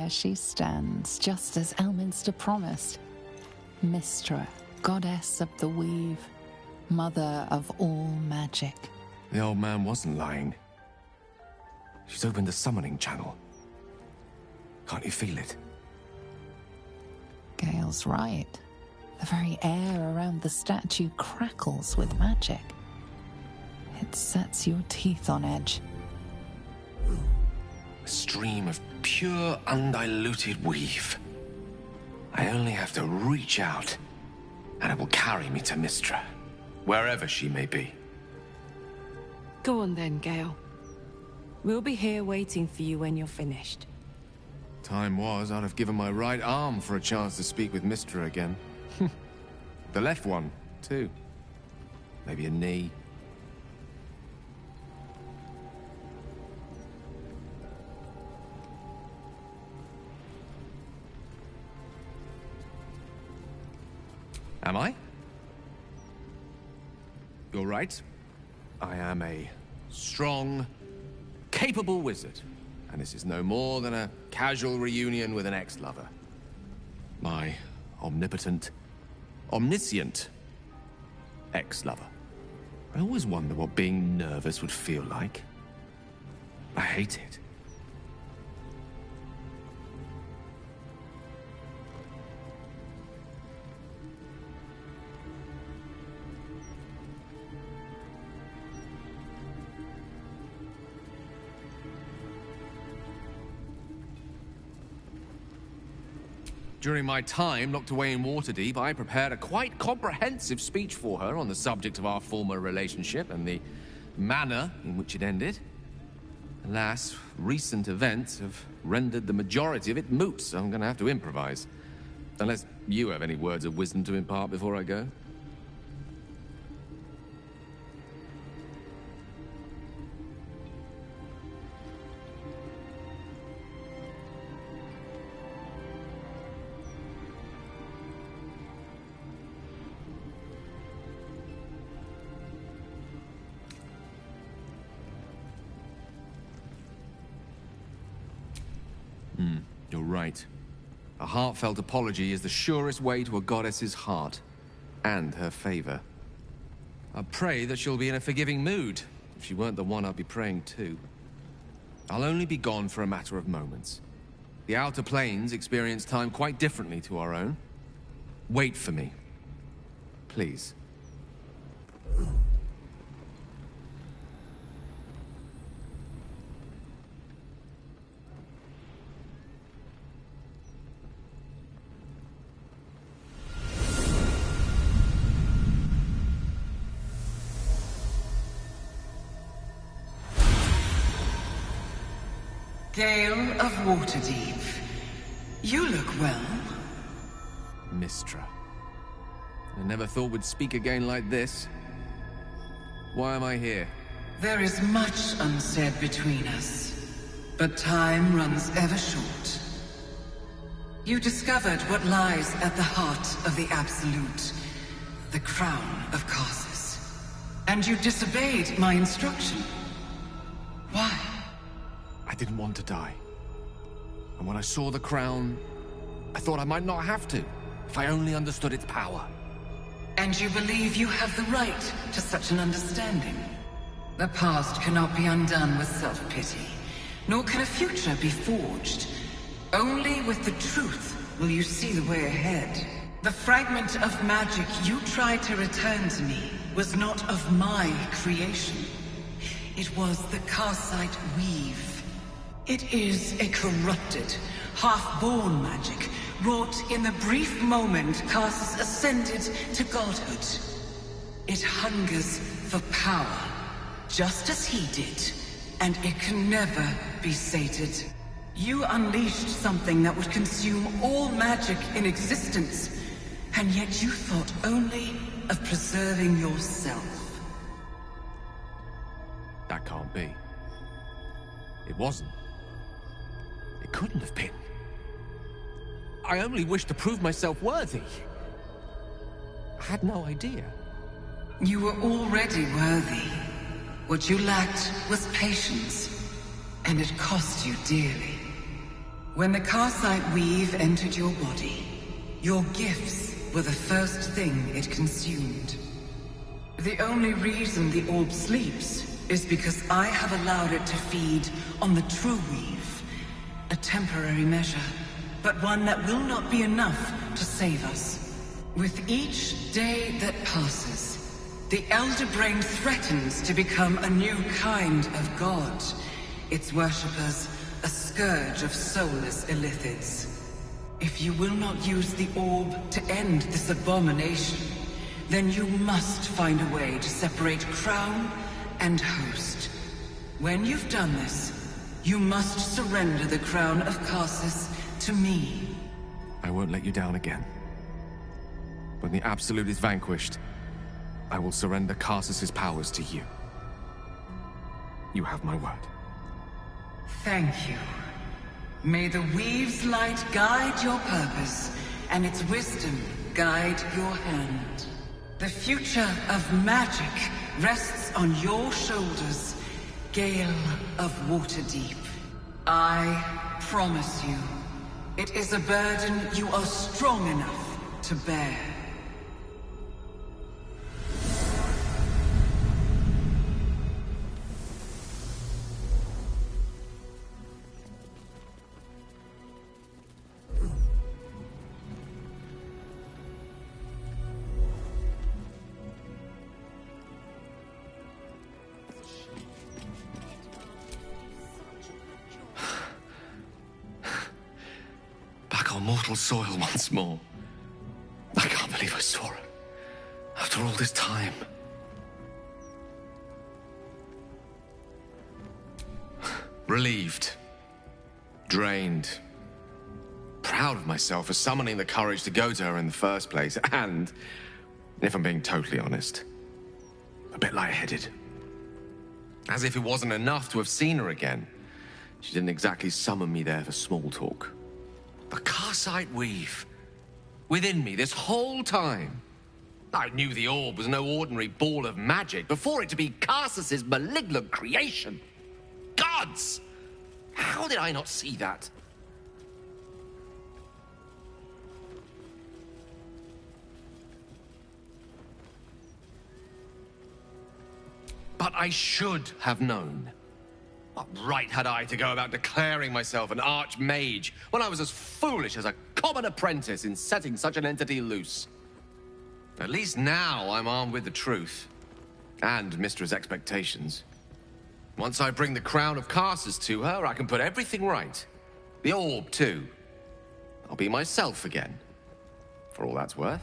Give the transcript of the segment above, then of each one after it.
there she stands, just as Elminster promised. Mystra, goddess of the weave, mother of all magic. The old man wasn't lying. She's opened the summoning channel. Can't you feel it? Gale's right. The very air around the statue crackles with magic. It sets your teeth on edge. A stream of pure, undiluted weave. I only have to reach out, and it will carry me to Mystra, wherever she may be. Go on then, Gale. We'll be here waiting for you when you're finished. Time was, I'd have given my right arm for a chance to speak with Mystra again. The left one, too. Maybe a knee. Am I? You're right. I am a strong, capable wizard. And this is no more than a casual reunion with an ex-lover. My omnipotent, omniscient ex-lover. I always wonder what being nervous would feel like. I hate it. During my time locked away in Waterdeep, I prepared a quite comprehensive speech for her on the subject of our former relationship and the manner in which it ended. Alas, recent events have rendered the majority of it moot, so I'm going to have to improvise. Unless you have any words of wisdom to impart before I go. You're right. A heartfelt apology is the surest way to a goddess's heart, and her favor. I pray that she'll be in a forgiving mood. If she weren't the one I'd be praying to. I'll only be gone for a matter of moments. The Outer Planes experience time quite differently to our own. Wait for me. Please. Gale of Waterdeep. You look well. Mystra. I never thought we'd speak again like this. Why am I here? There is much unsaid between us, but time runs ever short. You discovered what lies at the heart of the Absolute, the crown of Karsus. And you disobeyed my instruction. Why? I didn't want to die. And when I saw the crown, I thought I might not have to, if I only understood its power. And you believe you have the right to such an understanding? The past cannot be undone with self-pity, nor can a future be forged. Only with the truth will you see the way ahead. The fragment of magic you tried to return to me was not of my creation. It was the Karsite weave. It is a corrupted, half-born magic, wrought in the brief moment Karsus ascended to godhood. It hungers for power, just as he did, and it can never be sated. You unleashed something that would consume all magic in existence, and yet you thought only of preserving yourself. That can't be. It wasn't. It couldn't have been. I only wished to prove myself worthy. I had no idea. You were already worthy. What you lacked was patience, and it cost you dearly. When the Karsite weave entered your body, your gifts were the first thing it consumed. The only reason the orb sleeps is because I have allowed it to feed on the true weave. A temporary measure, but one that will not be enough to save us. With each day that passes, the Elder Brain threatens to become a new kind of god. Its worshippers, a scourge of soulless illithids. If you will not use the orb to end this abomination, then you must find a way to separate crown and host. When you've done this, you must surrender the crown of Karsus to me. I won't let you down again. When the Absolute is vanquished, I will surrender Karsus's powers to you. You have my word. Thank you. May the Weave's light guide your purpose, and its wisdom guide your hand. The future of magic rests on your shoulders, Gale of Waterdeep. I promise you, it is a burden you are strong enough to bear. Mortal soil once more. I can't believe I saw it. After all this time. Relieved. Drained. Proud of myself for summoning the courage to go to her in the first place. And, if I'm being totally honest, a bit lightheaded. As if it wasn't enough to have seen her again. She didn't exactly summon me there for small talk. The Karsite weave. Within me this whole time. I knew the orb was no ordinary ball of magic before it to be Karsus's malignant creation. Gods! How did I not see that? But I should have known. What right had I to go about declaring myself an archmage when I was as foolish as a common apprentice in setting such an entity loose? At least now I'm armed with the truth. And Mystra's expectations. Once I bring the crown of Karsus to her, I can put everything right. The orb, too. I'll be myself again. For all that's worth.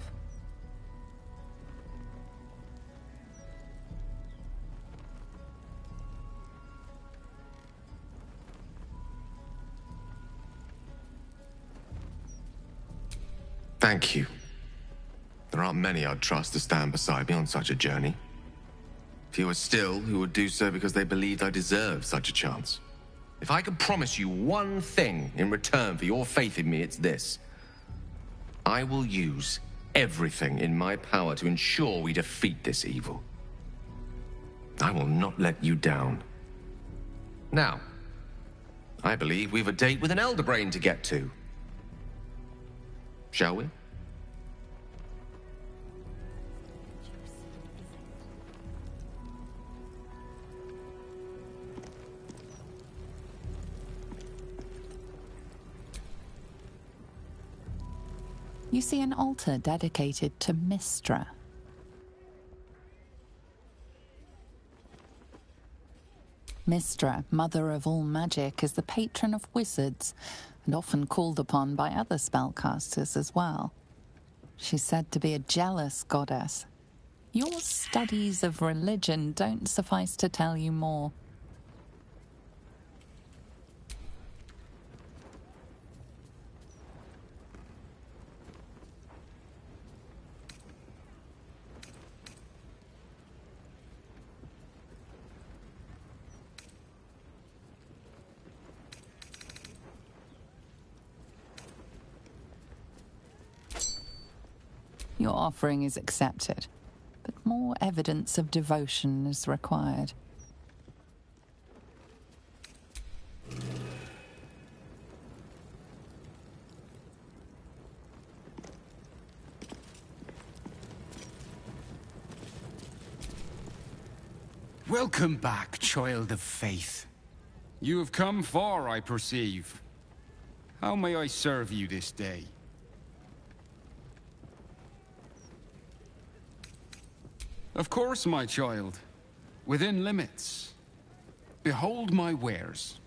Thank you. There aren't many I'd trust to stand beside me on such a journey. Fewer still who would do so because they believed I deserved such a chance. If I could promise you one thing in return for your faith in me, it's this. I will use everything in my power to ensure we defeat this evil. I will not let you down. Now, I believe we've a date with an Elder Brain to get to. Shall we? You see an altar dedicated to Mystra. Mystra, mother of all magic, is the patron of wizards, and often called upon by other spellcasters as well. She's said to be a jealous goddess. Your studies of religion don't suffice to tell you more. Your offering is accepted, but more evidence of devotion is required. Welcome back, child of faith. You have come far, I perceive. How may I serve you this day? Of course, my child. Within limits. Behold my wares.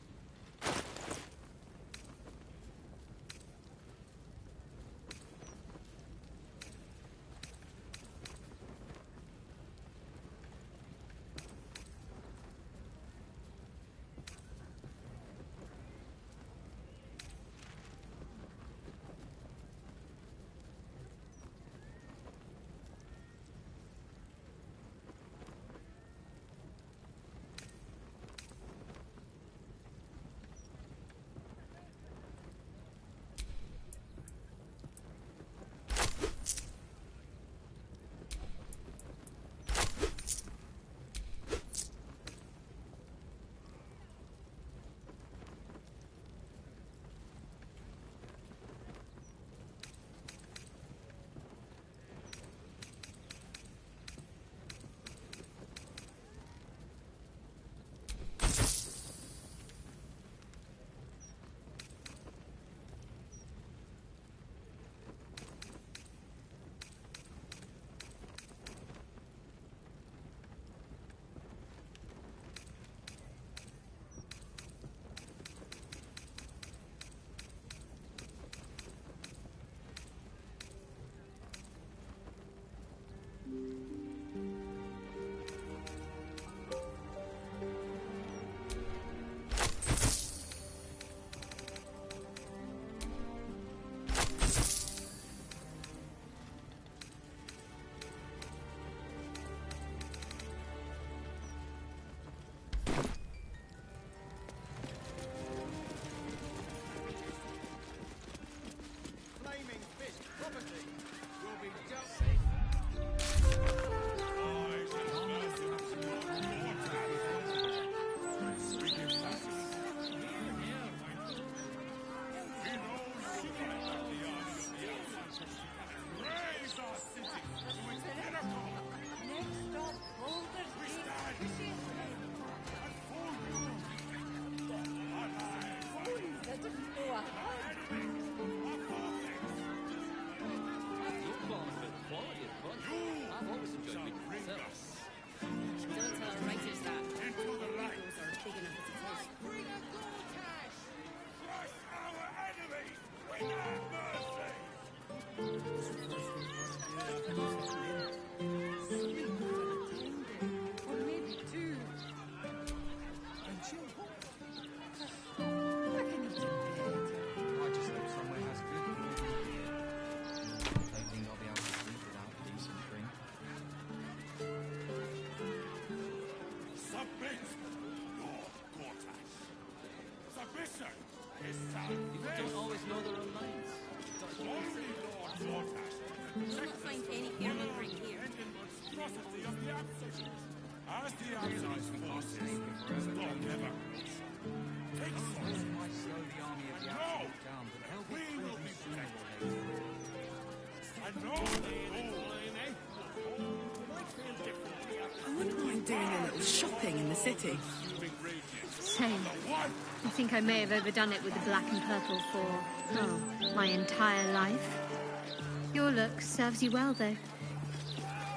I wouldn't mind doing a little shopping in the city. Same. I think I may have overdone it with the black and purple for, my entire life. Your look serves you well, though.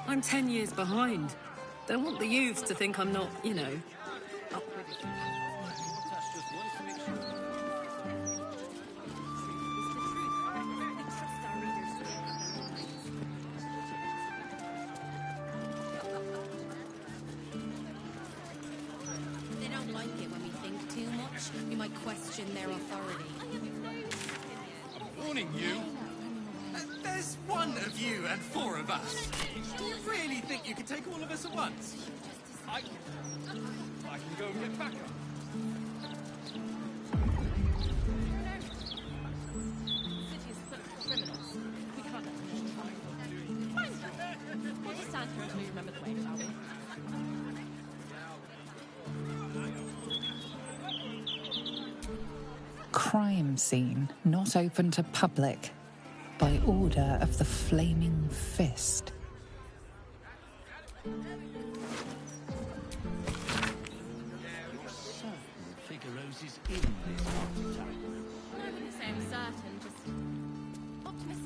I'm 10 years behind. Don't want the youths to think I'm not, you know, up with it. They don't like it when we think too much. We might question their authority. I'm warning you. There's one of you and four of us. Do you really think you can take all of us at once? I can go and get back up. The city is full of criminals. We can't let them find them. We'll just stand here until we remember the way, shall we? Crime scene not open to public by order of the Flaming Fist. the roses in this part of town? I wouldn't say I'm certain, just optimistic.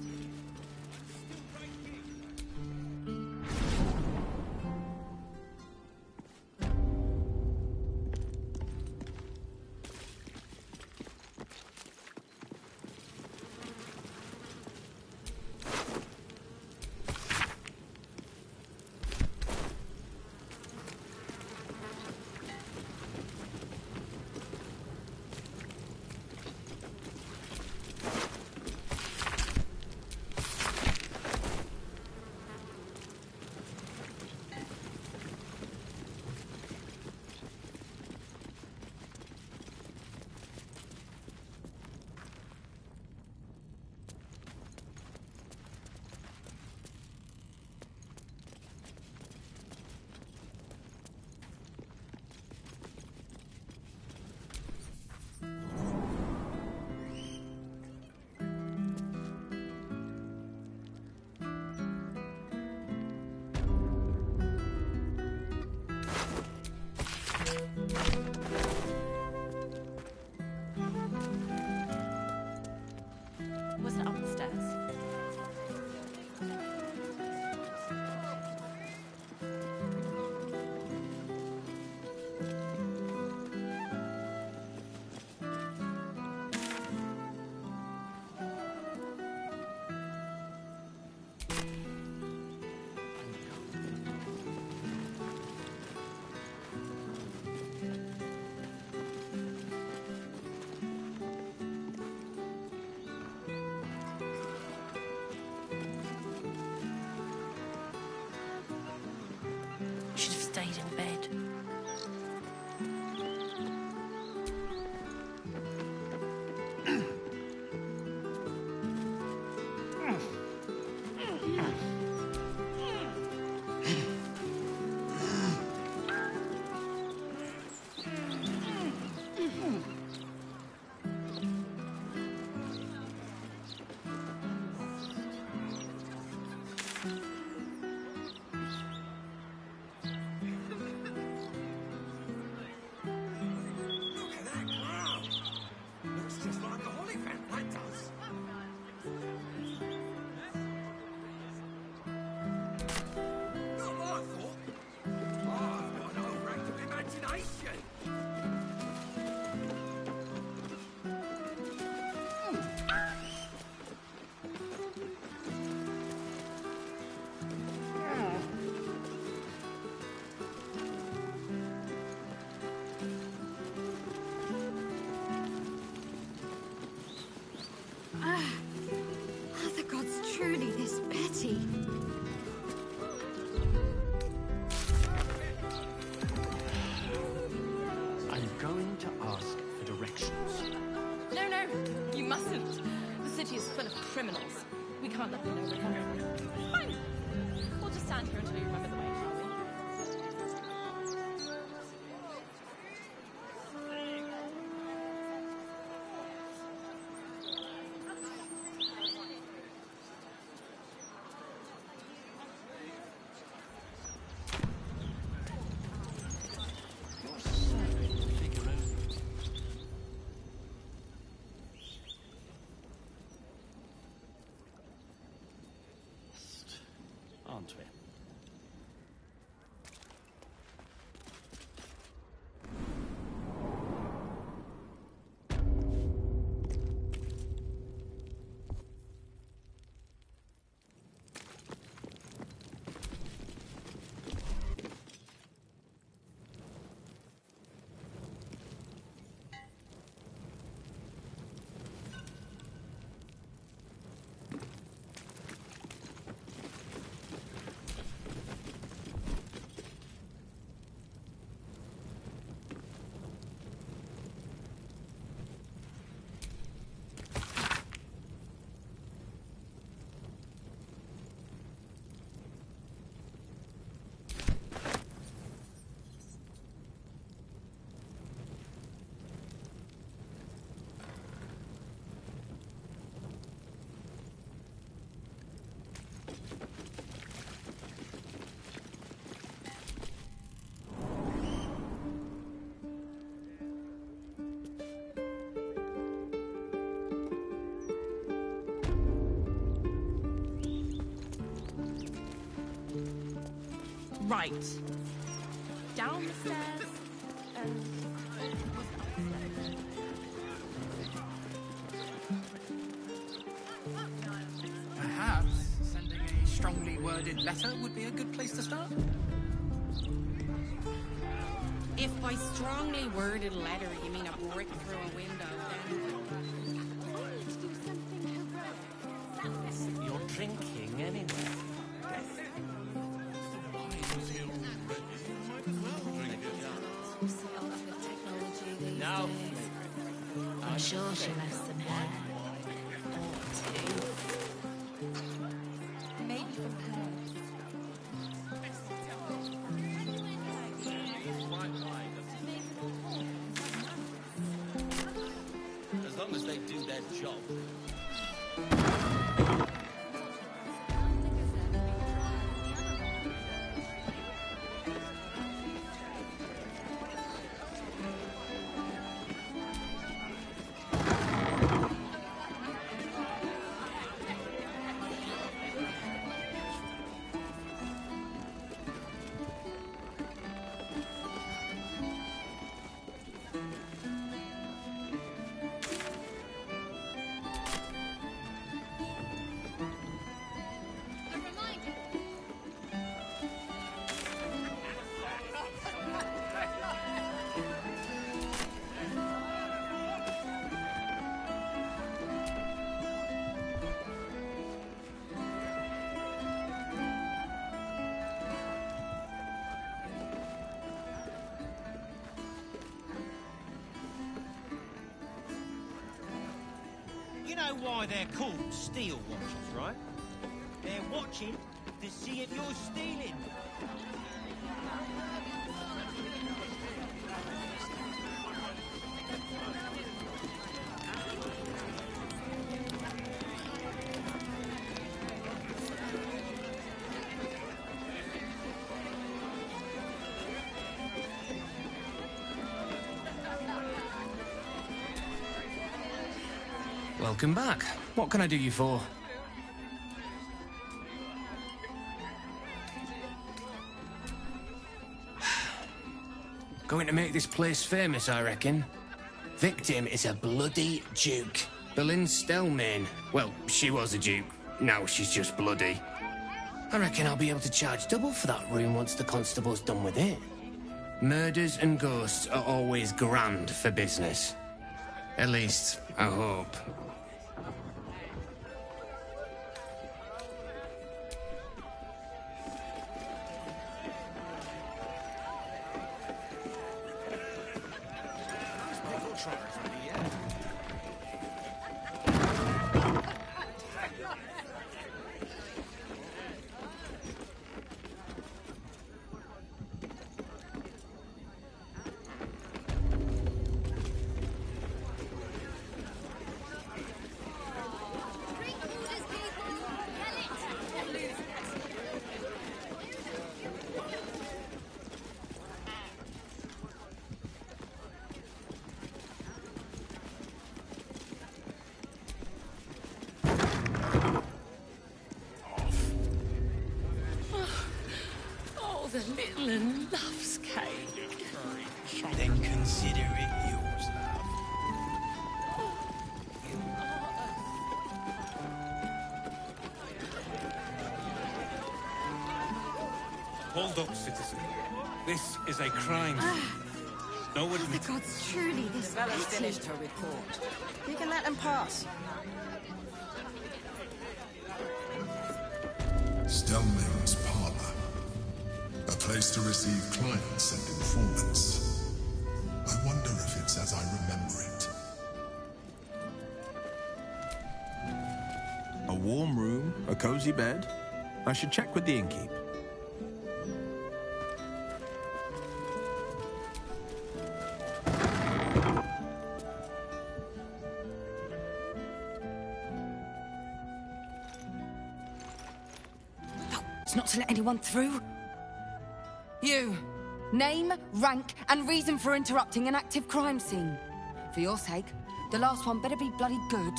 Wasn't up the stairs. Should have stayed in bed. Look at that ground! Looks just like a holly vent, that does. Not my fault. I've got an overactive imagination. Are the gods truly this petty? I'm going to ask for directions. No, no, you mustn't. The city is full of criminals. We can't let them know we're coming. Fine. We'll just stand here until you remember the way, shall we? You're certainly the figure of... aren't we? Right. Down the stairs and upstairs. Perhaps sending a strongly worded letter would be a good place to start. If by strongly worded letter you mean a brick through a window, then... You're drinking anyway. No. I'm sure she less than her. Or two. Maybe from parents. As long as they do their job. You know why they're called steel watchers, right? They're watching to see if you're stealing. Welcome back. What can I do you for? Going to make this place famous, I reckon. Victim is a bloody duke. Boleyn Stelmane. Well, she was a duke. Now she's just bloody. I reckon I'll be able to charge double for that room once the constable's done with it. Murders and ghosts are always grand for business. At least, I hope. The little un loves cake. Then consider it yours, love. Hold up, citizen. This is a crime. No one The gods, truly this Devella's pity. finished her report. You can let them pass. Stelmane's parlor. A place to receive clients and informants. I wonder if it's as I remember it. A warm room, a cozy bed. I should check with the innkeep. It's not to let anyone through. You. Name, rank, and reason for interrupting an active crime scene. For your sake, the last one better be bloody good.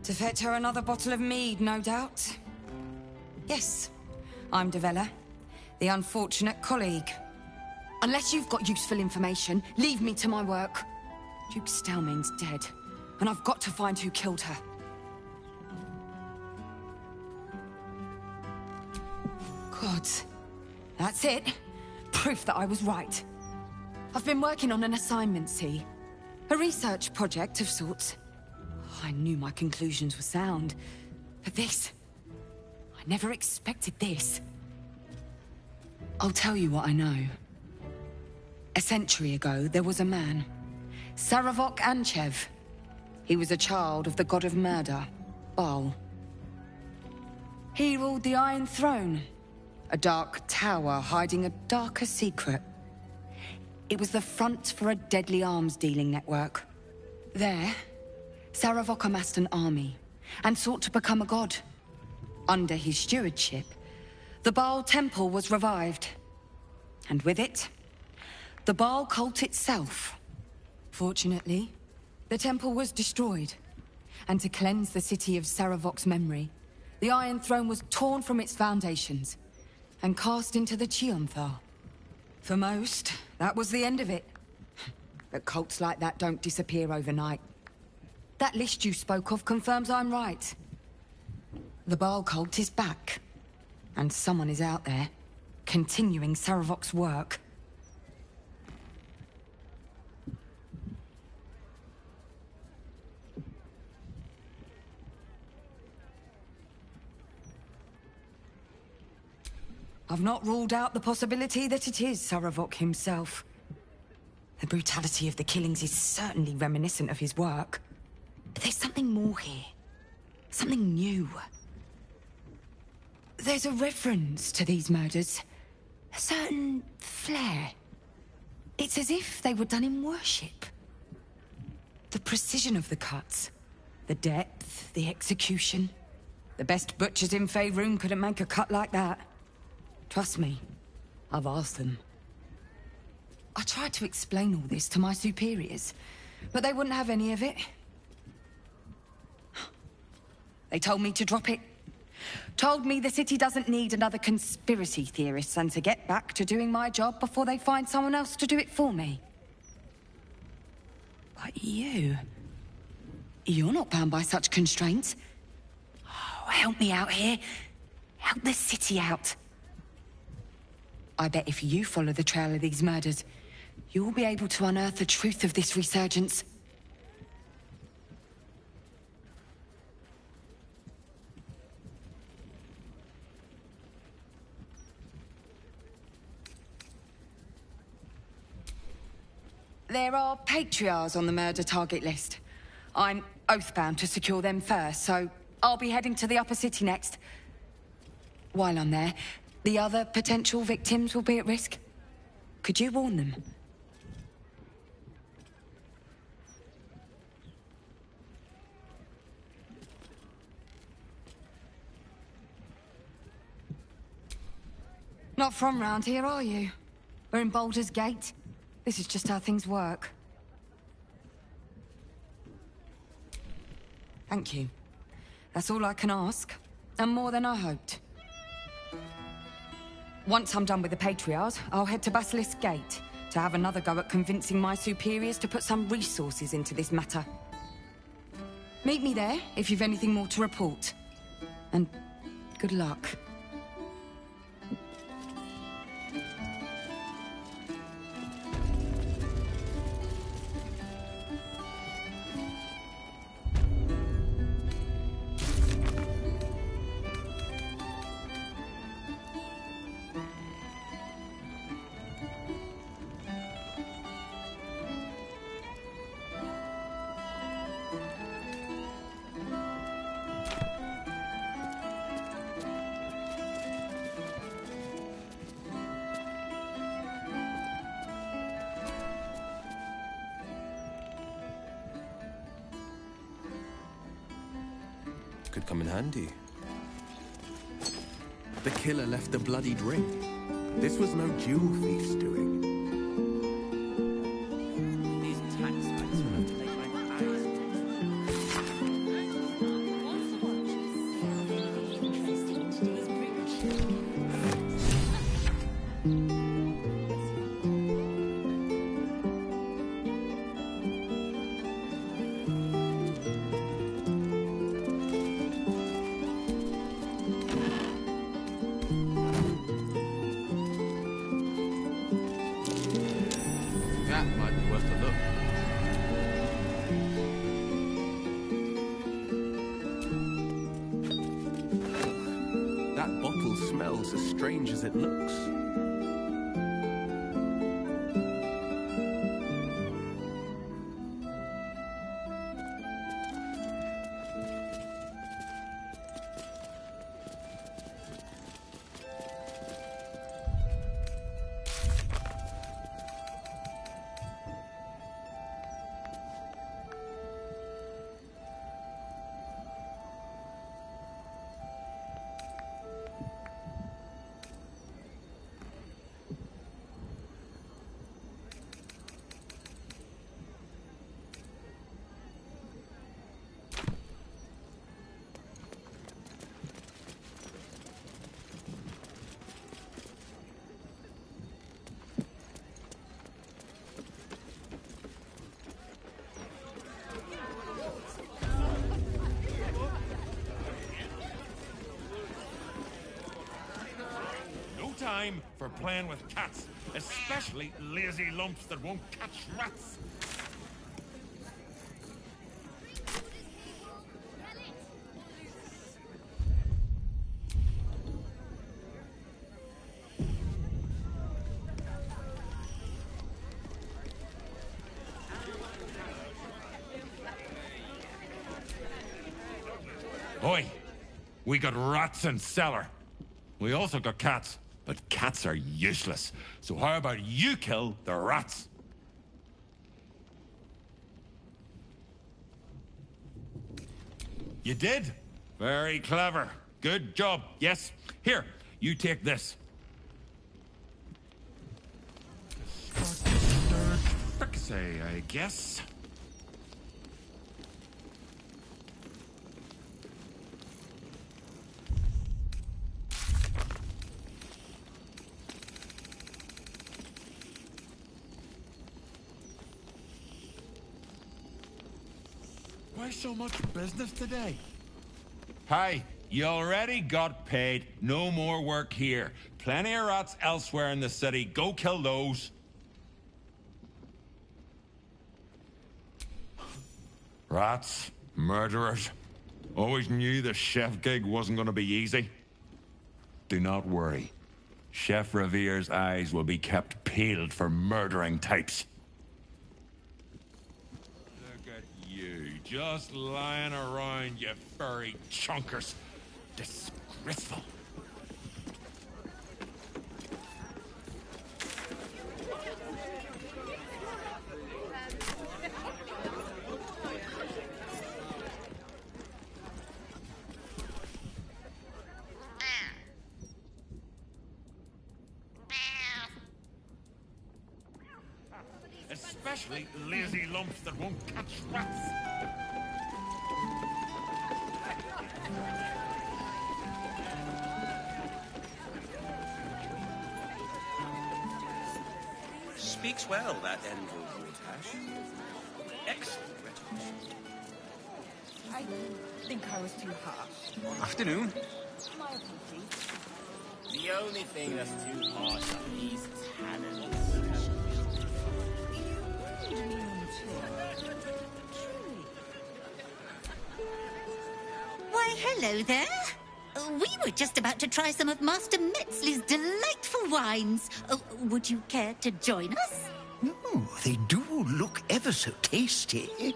To fetch her another bottle of mead, no doubt. Yes, I'm Devella, the unfortunate colleague. Unless you've got useful information, leave me to my work. Duke Stelmane's dead, and I've got to find who killed her. God, that's it. Proof that I was right. I've been working on an assignment, see? A research project of sorts. I knew my conclusions were sound, but this... I never expected this. I'll tell you what I know. A century ago, there was a man, Sarevok Anchev. He was a child of the god of murder, Baal. He ruled the Iron Throne, a dark tower hiding a darker secret. It was the front for a deadly arms-dealing network. There, Sarevok amassed an army and sought to become a god. Under his stewardship, the Baal temple was revived. And with it, the Baal cult itself. Fortunately, the temple was destroyed. And to cleanse the city of Sarevok's memory, the Iron Throne was torn from its foundations and cast into the Chionthar. For most, that was the end of it. But cults like that don't disappear overnight. That list you spoke of confirms I'm right. The Baal cult is back. And someone is out there, continuing Sarevok's work. I've not ruled out the possibility that it is Sarevok himself. The brutality of the killings is certainly reminiscent of his work. But there's something more here. Something new. There's a reference to these murders. A certain flair. It's as if they were done in worship. The precision of the cuts. The depth, the execution. The best butchers in Faerun couldn't make a cut like that. Trust me, I've asked them. I tried to explain all this to my superiors, but they wouldn't have any of it. They told me to drop it. Told me the city doesn't need another conspiracy theorist and to get back to doing my job before they find someone else to do it for me. But you're not bound by such constraints. Oh, help me out here. Help the city out. I bet if you follow the trail of these murders, you'll be able to unearth the truth of this resurgence. There are patriarchs on the murder target list. I'm oathbound to secure them first, so I'll be heading to the upper city next. While I'm there, the other potential victims will be at risk. Could you warn them? Not from round here, are you? We're in Baldur's Gate. This is just how things work. Thank you. That's all I can ask, and more than I hoped. Once I'm done with the Patriarchs, I'll head to Basilisk's Gate to have another go at convincing my superiors to put some resources into this matter. Meet me there if you've anything more to report. And good luck. Could come in handy. The killer left the bloodied ring. This was no jewel thief's doing. These tax smells as strange as it looks. Time for playing with cats, especially lazy lumps that won't catch rats. Oi, we got rats in cellar. We also got cats. But cats are useless, so how about you kill the rats? You did? Very clever. Good job. Yes. Here, you take this. Fricassee, I guess. Why so much business today? Hi, you already got paid. No more work here. Plenty of rats elsewhere in the city. Go kill those. Rats, murderers. Always knew the chef gig wasn't going to be easy. Do not worry. Chef Revere's eyes will be kept peeled for murdering types. Just lying around, you furry chunkers. Disgraceful. Especially lazy lumps that won't catch rats. Speaks well, that Envoy Mortash. Excellent rhetoric. I think I was too harsh. Afternoon. My apologies. The only thing that's too harsh are these talents. Why, hello there. We were just about to try some of Master Metzley's delightful wines. Would you care to join us? Oh, they do look ever so tasty.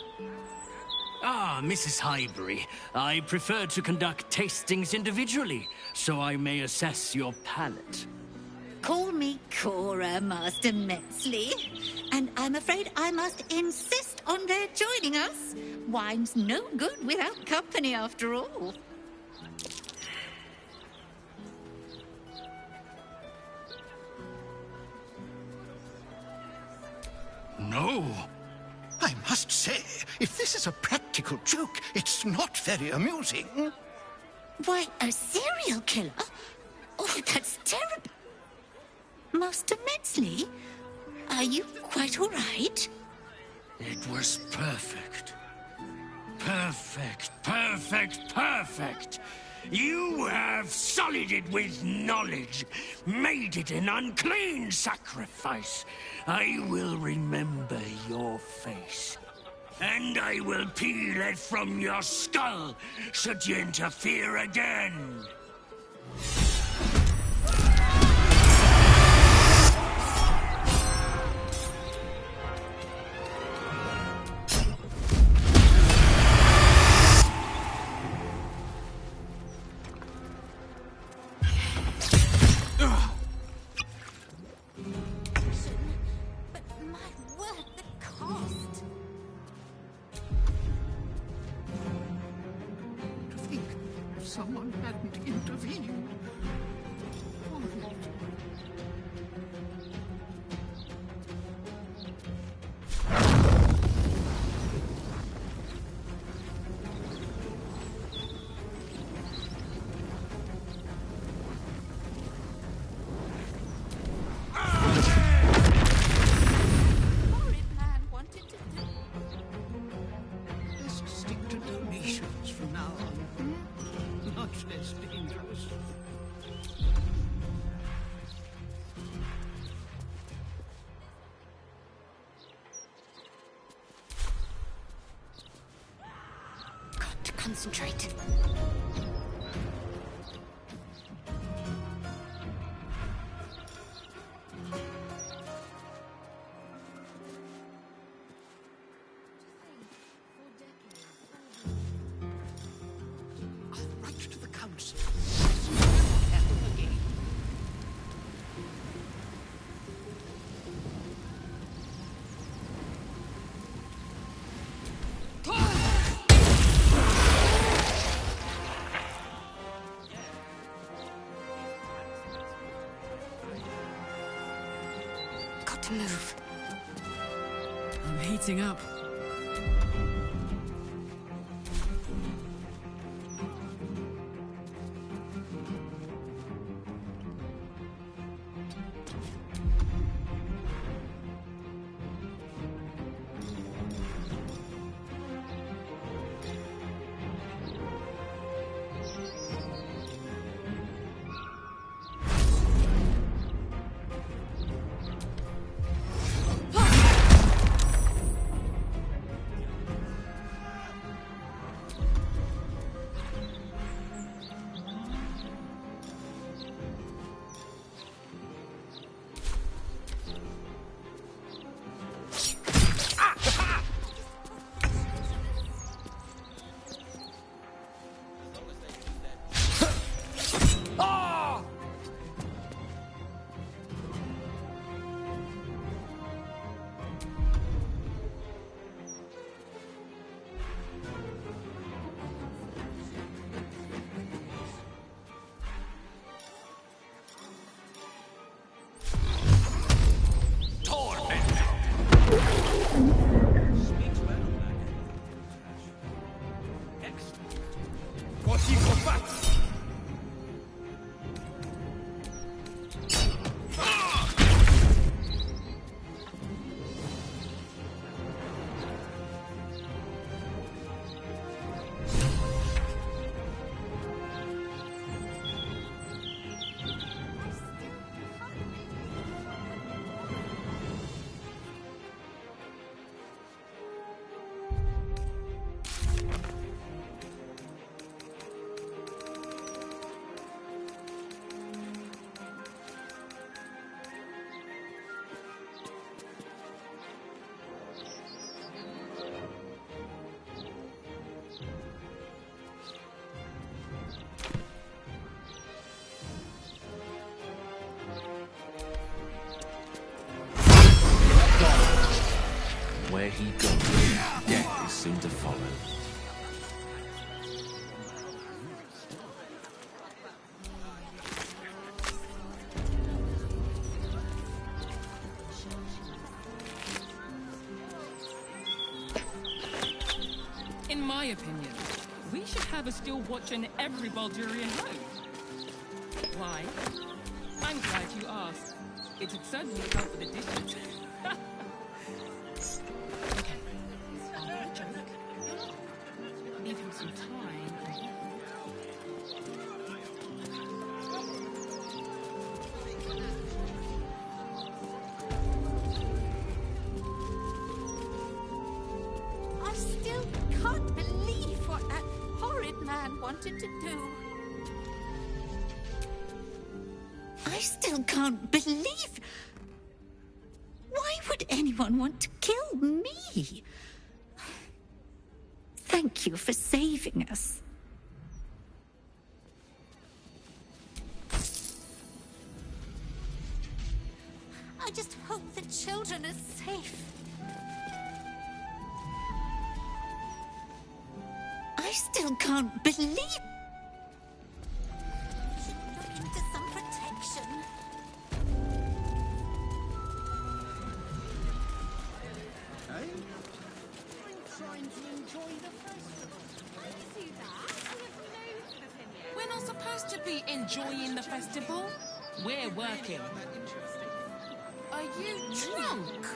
Ah, Mrs. Highbury. I prefer to conduct tastings individually, so I may assess your palate. Call me Cora, Master Metzley. And I'm afraid I must insist on their joining us. Wine's no good without company, after all. No. I must say, if this is a practical joke, it's not very amusing. Why, a serial killer? Oh, that's terrible. Master Metzley, are you quite all right? It was perfect. Perfect, perfect, perfect. You have sullied it with knowledge, made it an unclean sacrifice. I will remember your face, and I will peel it from your skull should you interfere again. Dammon hadn't intervened. Concentrate. I'll write to the council. Move. I'm heating up. Where he goes, death is soon to follow. In my opinion, we should have a steel watch in every Baldurian home. Why? I'm glad you asked. It'd certainly help with the dishes. Okay, I'll have a joke. Leave him some time. I still can't believe what that horrid man wanted to do. I still can't believe... Why would anyone want to kill me? Thank you for saving us. I just hope the children are safe. I still can't believe... supposed to be enjoying the festival? We're working. Are you drunk?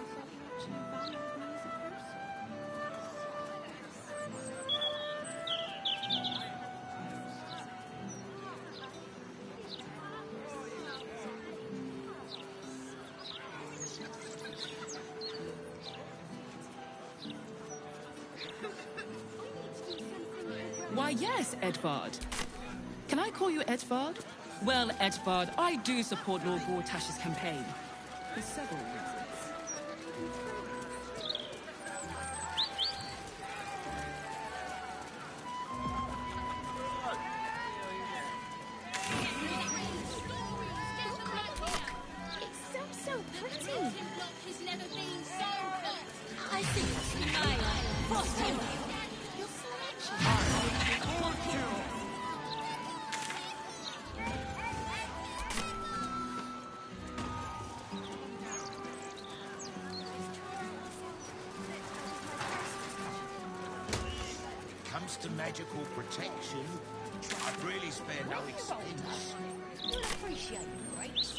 Why, yes, Edvard. Can I call you Edvard? Well, Edvard, I do support Lord Gortash's campaign. For several reasons. It's so pretty. Has never been so hot. I think it's nice. Frost him. Your selection. Comes to magical protection, I'd really spare no expense. You'll appreciate the breaks.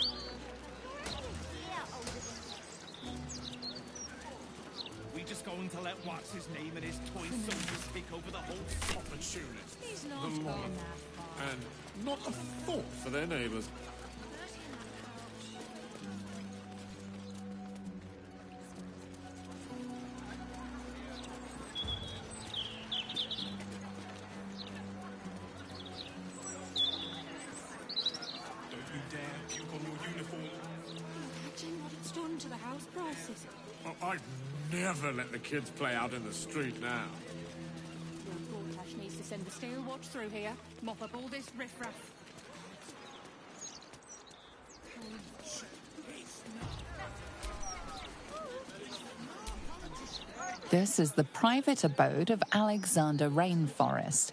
We just going to let what's his name and his toy soldiers take over the whole opportunist. He's The not law. gone that far. And not a thought for their neighbours. Don't you dare puke on your uniform. Imagine what it's done to the house prices. Oh, I'd never let the kids play out in the street now. Lord Gortash needs to send the steel watch through here. Mop up all this riffraff. This is the private abode of Alexander Rainforest.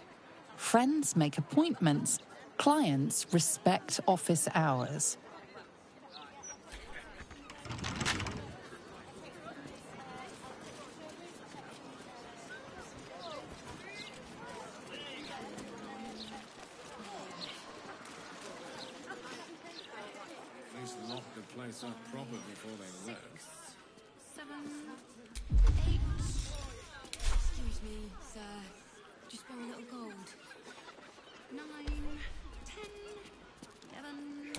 Friends make appointments. Clients respect office hours. At least lock the place up proper before they left. 7, 8. Excuse me, sir. Just borrow a little gold. 9, 10, 11.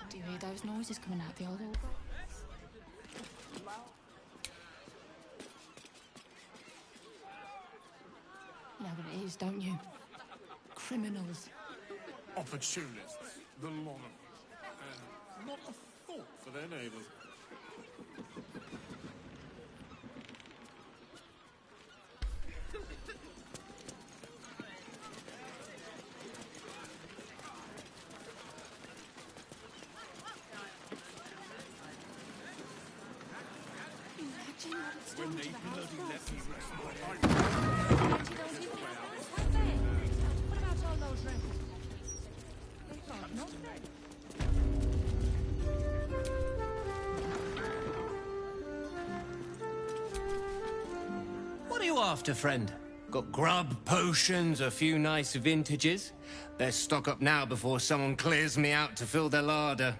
Do you hear those noises coming out the old hall? You know what it is, don't you? Criminals. Opportunists, the lot of them. And not a thought for their neighbours. Imagine what it's When done they to the house bloody let me prices. rest my What about all those rentals? They got nothing. What are you after, friend? Got grub, potions, a few nice vintages? Best stock up now before someone clears me out to fill their larder.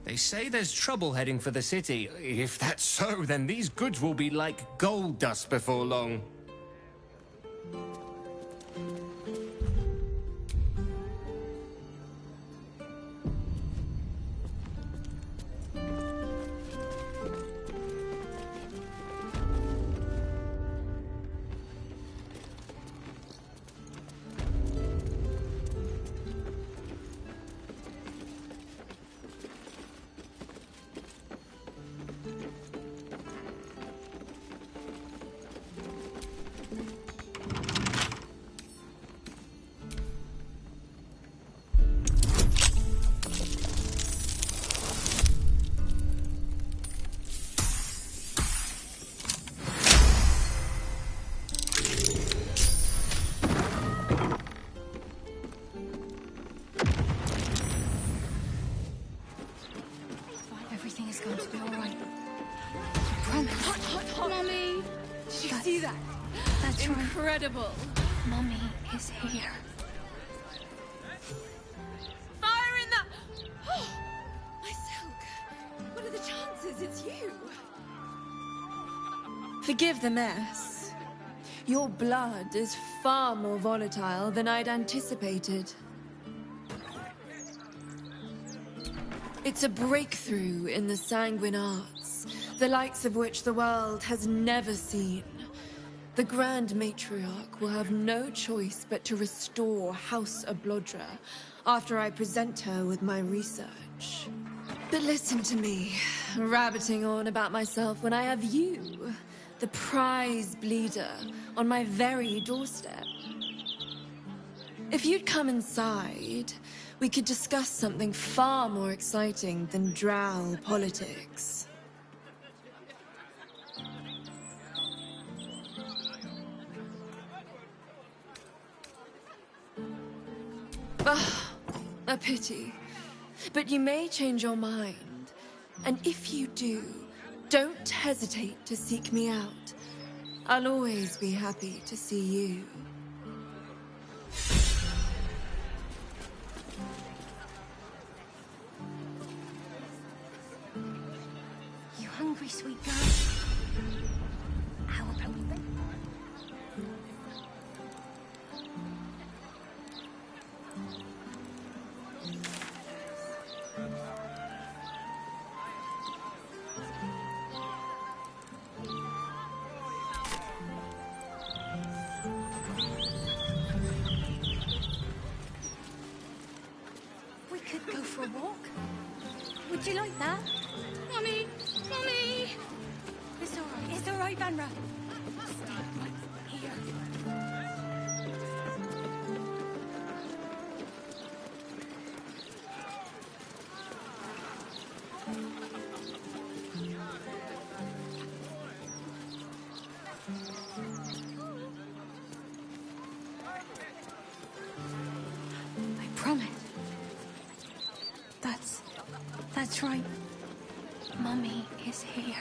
They say there's trouble heading for the city. If that's so, then these goods will be like gold dust before long. going to be all right. I promise. Hot, Mummy! Did you see that? That's incredible. Right. Mummy is here. Fire in the... Oh, my silk. What are the chances it's you? Forgive the mess. Your blood is far more volatile than I'd anticipated. It's a breakthrough in the sanguine arts, the likes of which the world has never seen. The Grand Matriarch will have no choice but to restore House Ablodra after I present her with my research. But listen to me, rabbiting on about myself when I have you, the prize bleeder, on my very doorstep. If you'd come inside, we could discuss something far more exciting than drow politics. Ah, a pity. But you may change your mind. And if you do, don't hesitate to seek me out. I'll always be happy to see you. You hungry, sweet girl? How about we? We could go for a walk. Would you like that? Mummy! Mummy! It's all right, Vanra. Here. I promise. That's right. Mummy is here.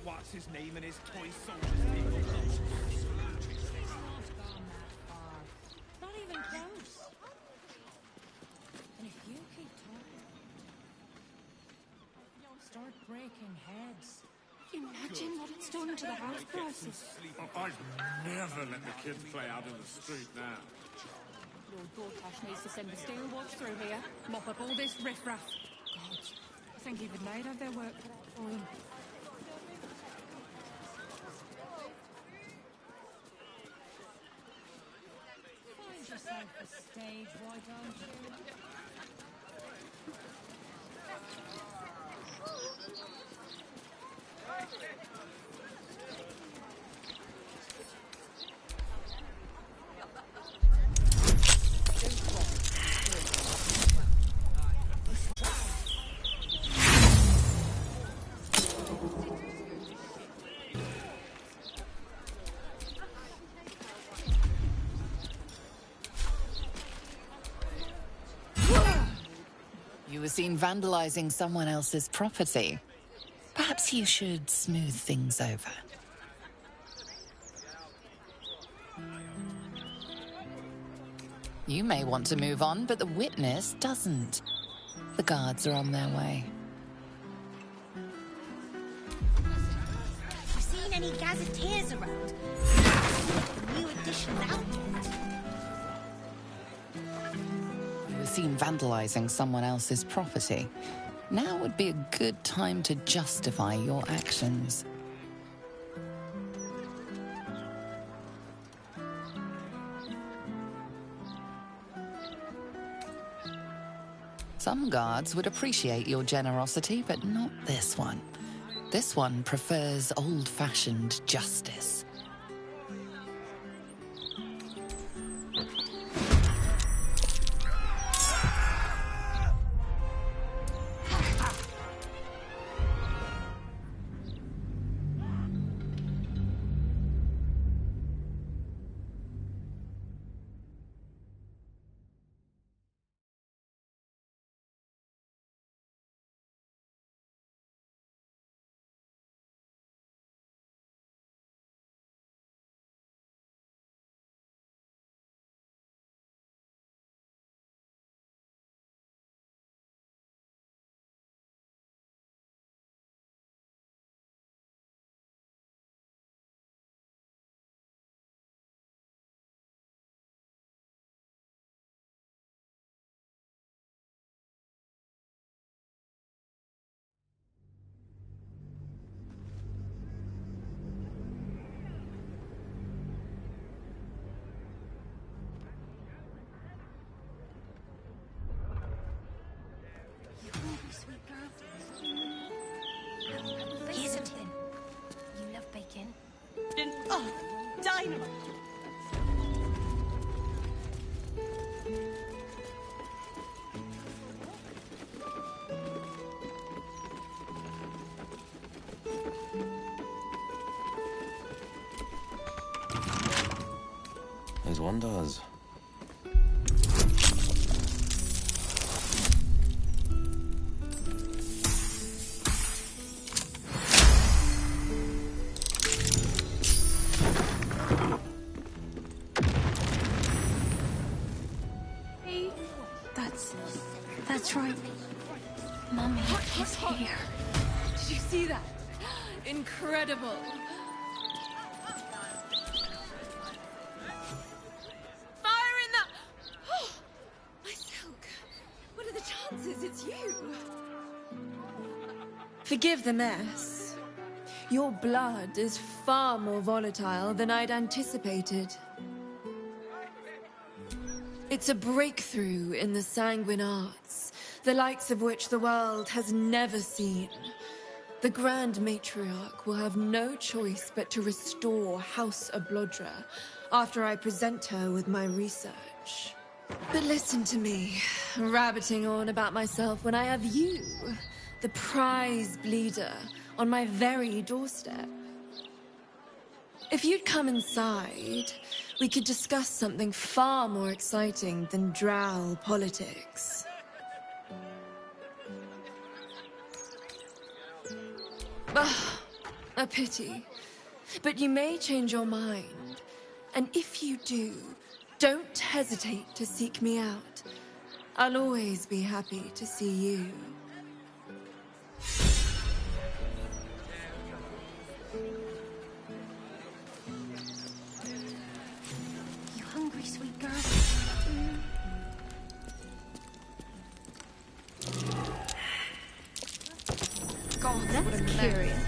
What's his name and his toy soldiers people? Not even close. And if you keep talking, you'll start breaking heads. Imagine what it's done to the house prices. I'd never let the kids play out in the street now. Lord Gortash needs to send the steel watch through here, mop up all this riffraff. God, I think even they'd have their work cut out for them. Find yourself a stage, why don't you? You were seen vandalizing someone else's property. Perhaps you should smooth things over. You may want to move on, but the witness doesn't. The guards are on their way. You seen any gazetteers around? The new edition's out yet? You were seen vandalizing someone else's property. Now would be a good time to justify your actions. Some guards would appreciate your generosity, but not this one. This one prefers old-fashioned justice. Here's something. You love bacon. Oh, dynamite! As one does. That's right. Mummy is here. Did you see that? Incredible. Fire in the... Oh, my silk. What are the chances it's you? Forgive the mess. Your blood is far more volatile than I'd anticipated. It's a breakthrough in the sanguine arts, the likes of which the world has never seen. The Grand Matriarch will have no choice but to restore House Ablodra after I present her with my research. But listen to me, rabbiting on about myself when I have you, the prize bleeder, on my very doorstep. If you'd come inside, we could discuss something far more exciting than drow politics. A pity. But you may change your mind. And if you do, don't hesitate to seek me out. I'll always be happy to see you. Hungry, sweet girl. God, that's curious.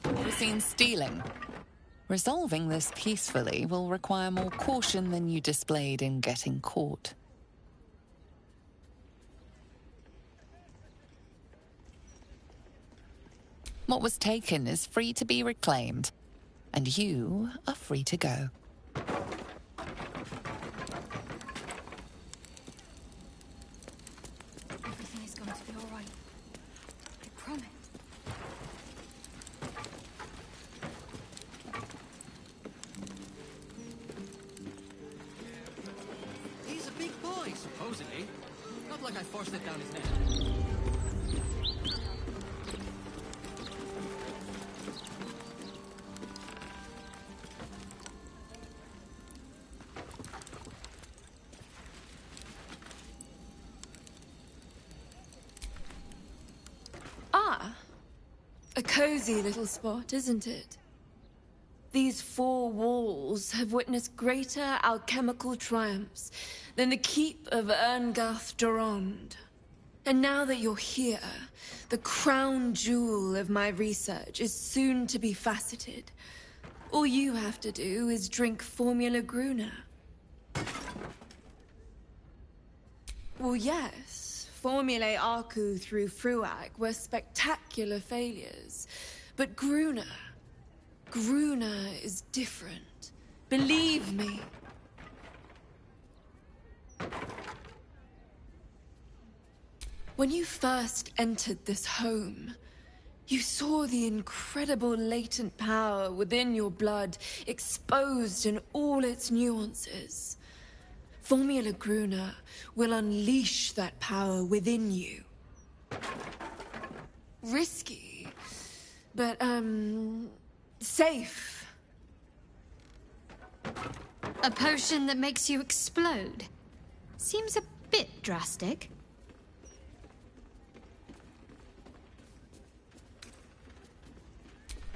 We're seen stealing. Resolving this peacefully will require more caution than you displayed in getting caught. What was taken is free to be reclaimed, and you are free to go. Everything is going to be all right. I promise. He's a big boy, supposedly. Not like I forced it down his neck. A cozy little spot, isn't it? These four walls have witnessed greater alchemical triumphs than the keep of Erngarth Durand. And now that you're here, the crown jewel of my research is soon to be faceted. All you have to do is drink Formula Gruner. Well, yes, Formulae Arcu through Fruag were spectacular failures. But Gruner is different. Believe me. When you first entered this home, you saw the incredible latent power within your blood exposed in all its nuances. Formula Gruner will unleash that power within you. Risky, but, safe. A potion that makes you explode? Seems a bit drastic.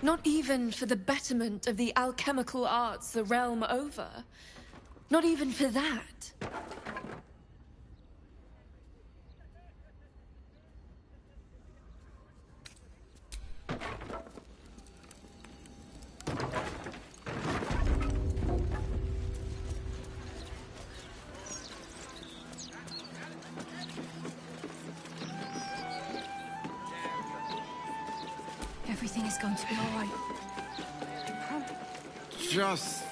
Not even for the betterment of the alchemical arts the realm over. Not even for that. Everything is going to be all right. Just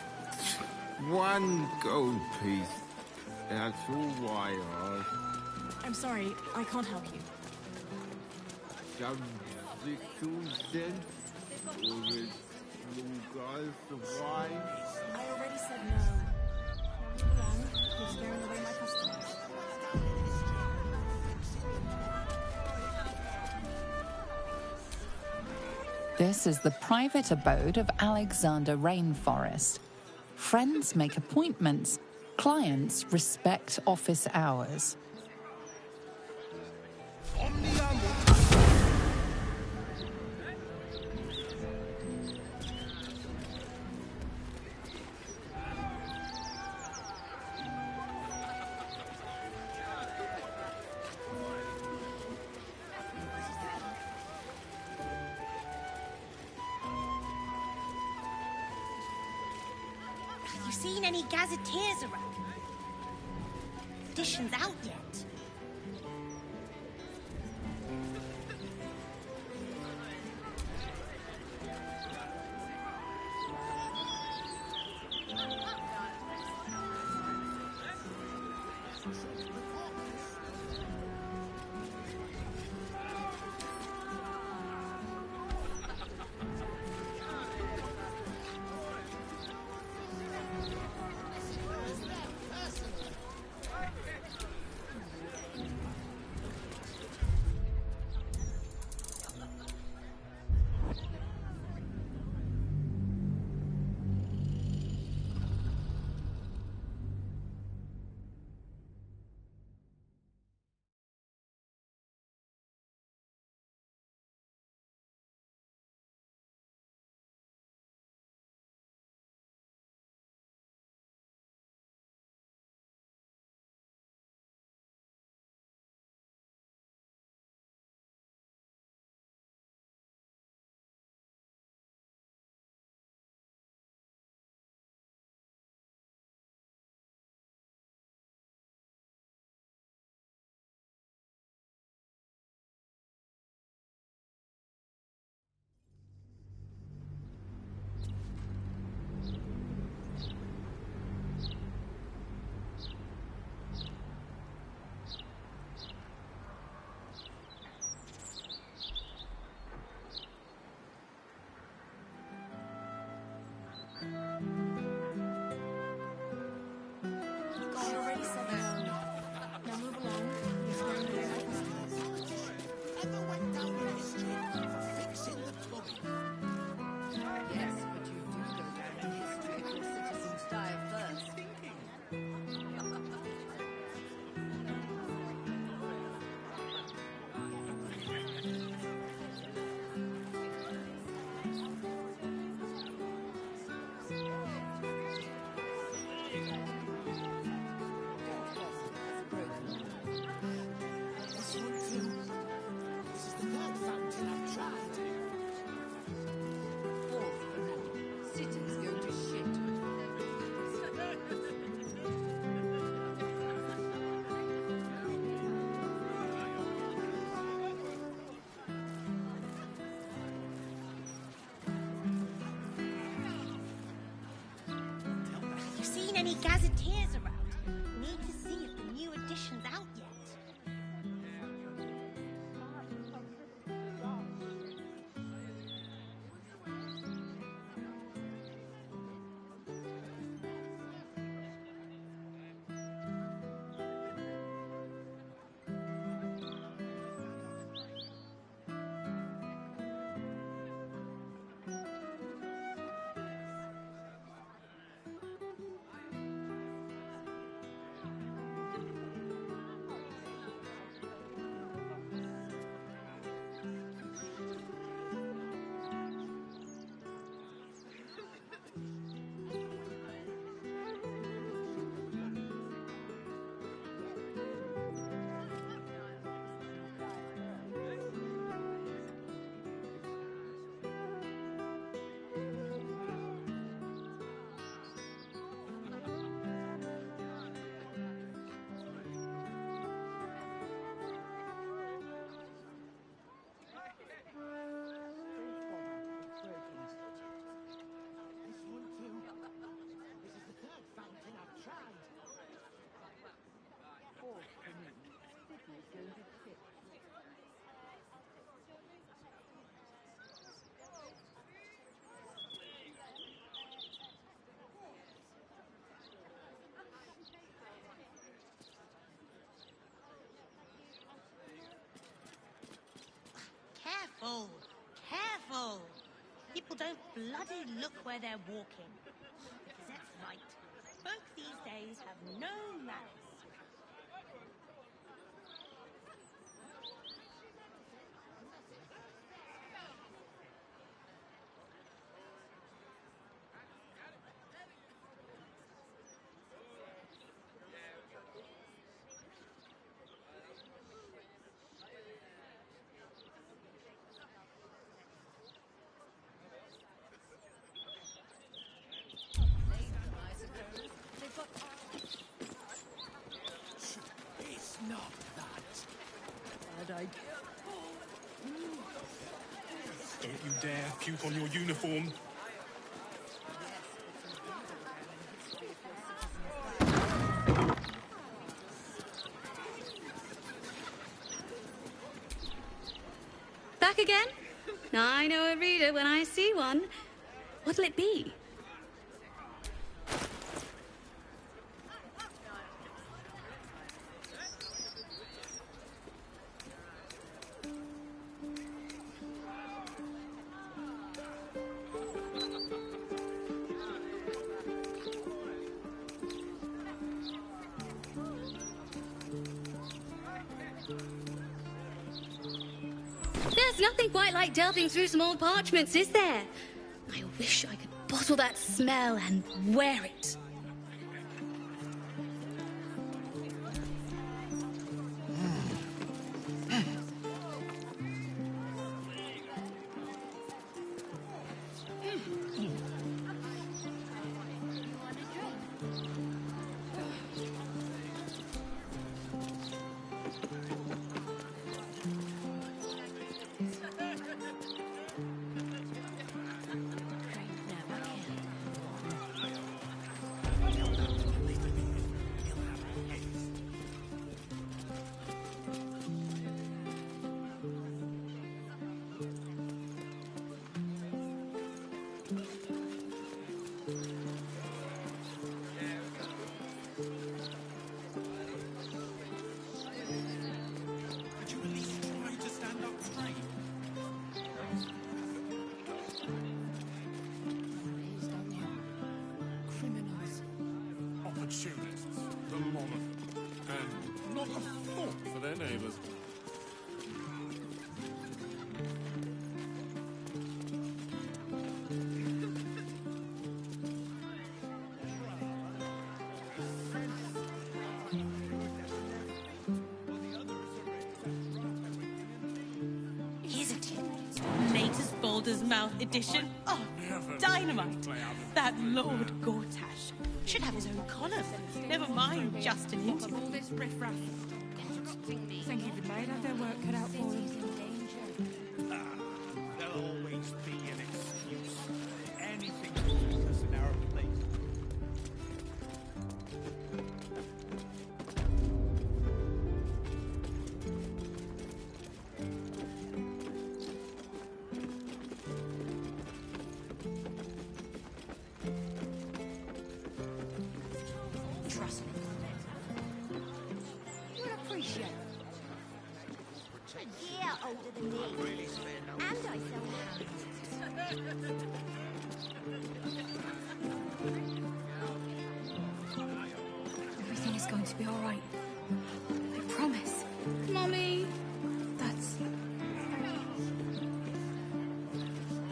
one gold piece. That's all I ask. I'm sorry, I can't help you. Some 6 cents? Or will you guys survive? I already said no. Alone, you're scaring away my customers. This is the private abode of Alexander Rainforest. Friends make appointments. Clients respect office hours. Have you seen any gazetteers around? Edition's out yet? any gazetteers around? Need to see if the new edition's out yet. Careful! Careful! People don't bloody look where they're walking. Because that's right. Folk these days have no manners. It's not that. Bad idea. Don't you dare puke on your uniform. Back again? I know a reader when I see one. What'll it be? There's nothing quite like delving through some old parchments, is there? I wish I could bottle that smell and wear it. Opportunists, the lot of them, and not a thought for their neighbours. Here's a tip. Latest Baldur's Mouth edition. Oh, dynamite. That Lord Gortash should have his own column. Never mind just an interview. All this riffraff. Think even they'd have their work cut out for them. There'll always be an excuse. Anything to keep us in our place. lot older than me. And I sell houses. Everything is going to be all right. I promise. Mommy. That's...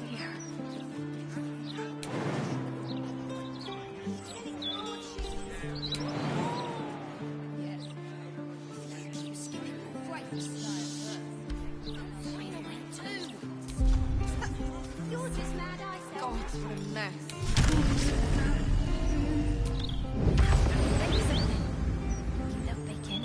Here. You're just mad I sell God, what a mess. Little bacon.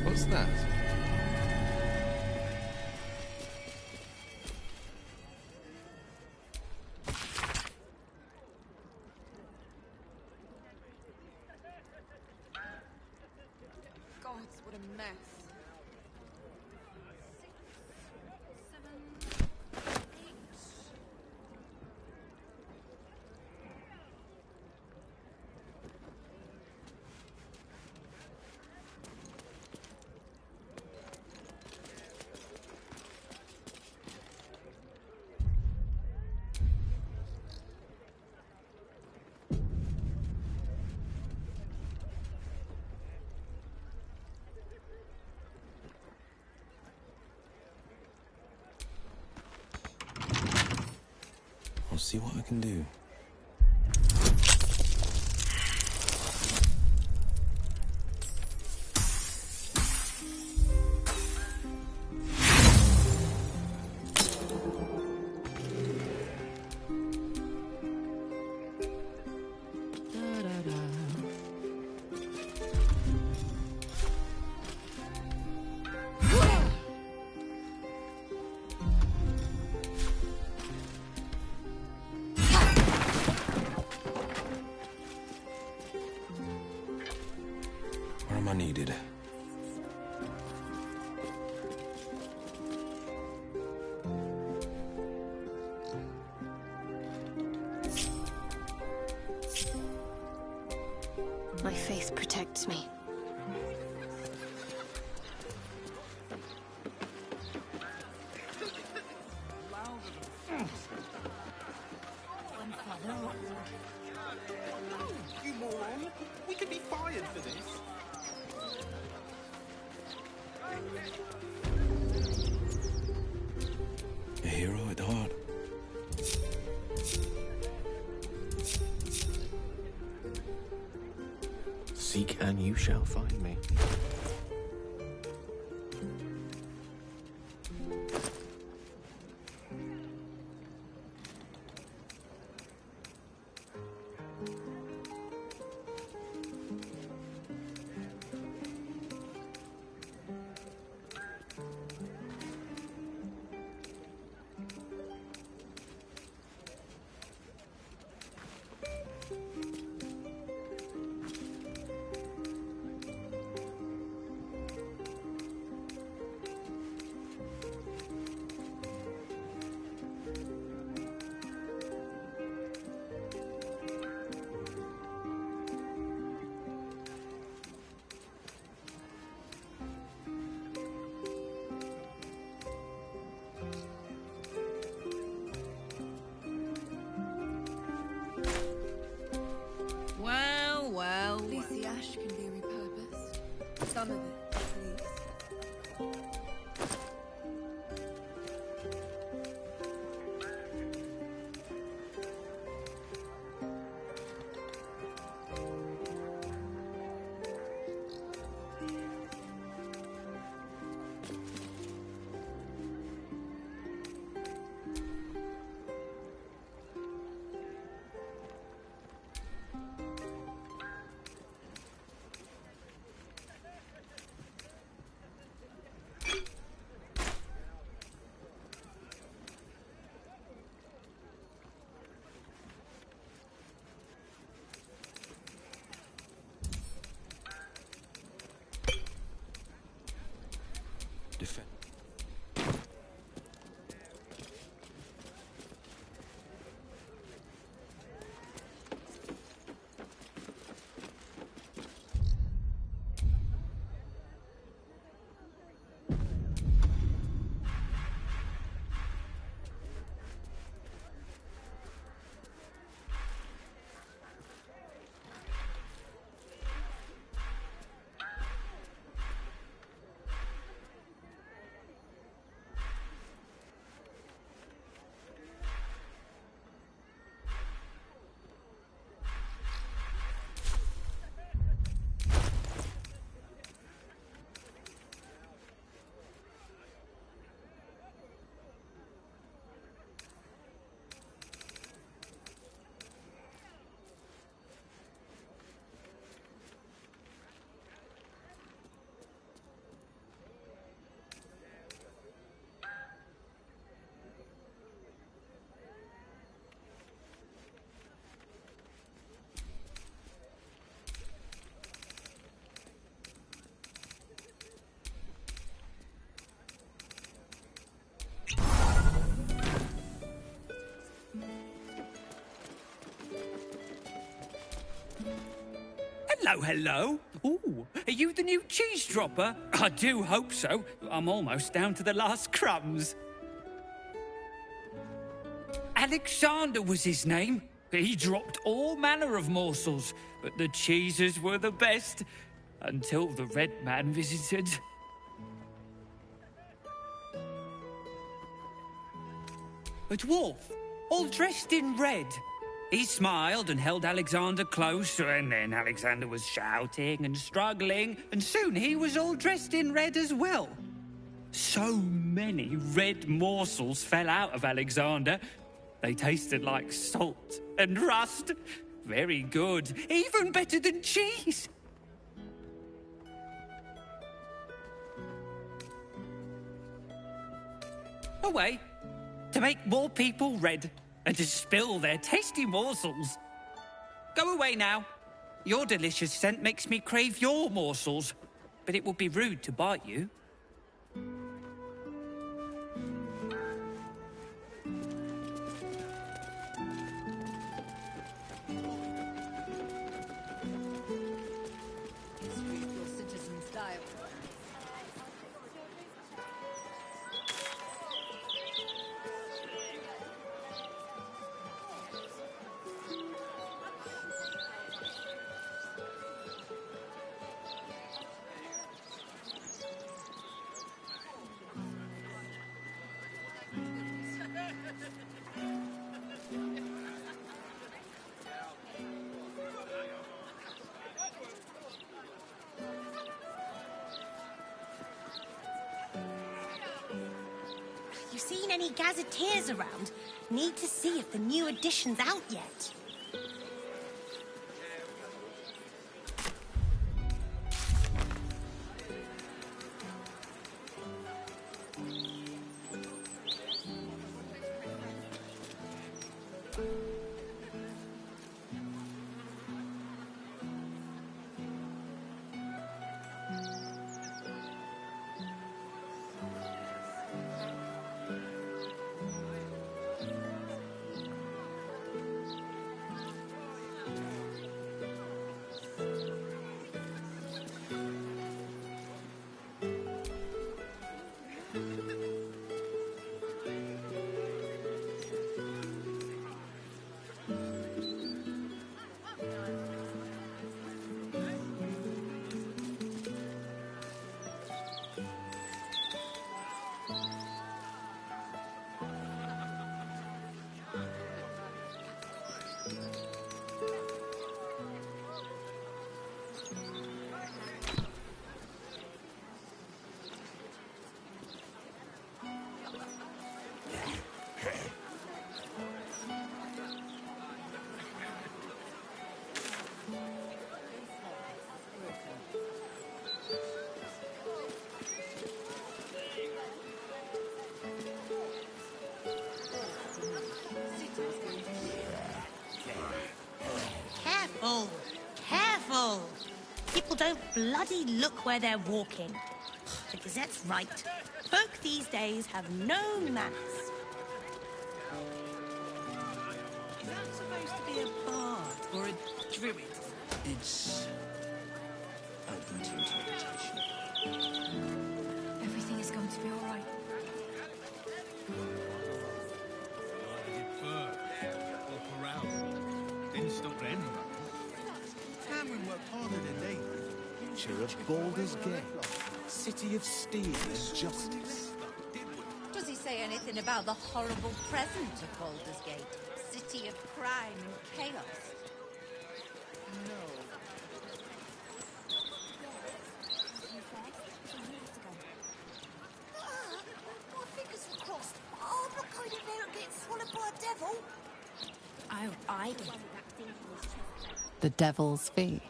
What's that? God, what a mess. I'll see what I can do. Where am I needed? My faith protects me. You moron! We could be fired for this. A hero at heart. Seek and you shall find me. some of it, please. Defend. Hello, hello. Ooh, are you the new cheese dropper? I do hope so. I'm almost down to the last crumbs. Alexander was his name. He dropped all manner of morsels, but the cheeses were the best. Until the Red Man visited. A dwarf, all dressed in red. He smiled and held Alexander close, and then Alexander was shouting and struggling, and soon he was all dressed in red as well. So many red morsels fell out of Alexander. They tasted like salt and rust. Very good, even better than cheese. Away, to make more people red. And to spill their tasty morsels. Go away now. Your delicious scent makes me crave your morsels, but it would be rude to bite you. You seen any gazetteers around? Need to see if the new edition's out yet. don't bloody look where they're walking. The Gazette's right. Folk these days have no manners. Is that supposed to be a bard or a druid? It's open to interpretation. Everything is going to be all right. Walk around. Didn't stop them. Tavern worked harder than they did. Picture of Baldur's Gate, city of steel and justice. Does he say anything about the horrible present of Baldur's Gate? City of crime and chaos? My fingers were crossed. I'm not going in there and getting swallowed by a devil. Oh, I do. The Devil's Fee.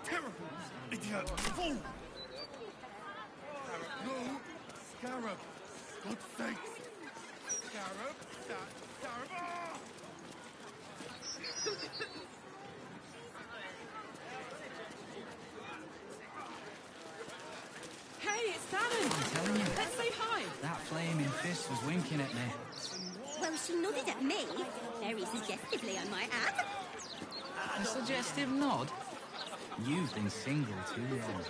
Terrible idiot! Fool! No! Scarab! God's sake! Scarab! Scarab! Ah! Hey, it's Dammon! I'm telling you. Let's say hi! That flaming fist was winking at me. Well, she nodded at me. Very suggestively, I might add. A suggestive nod? You've been single too long.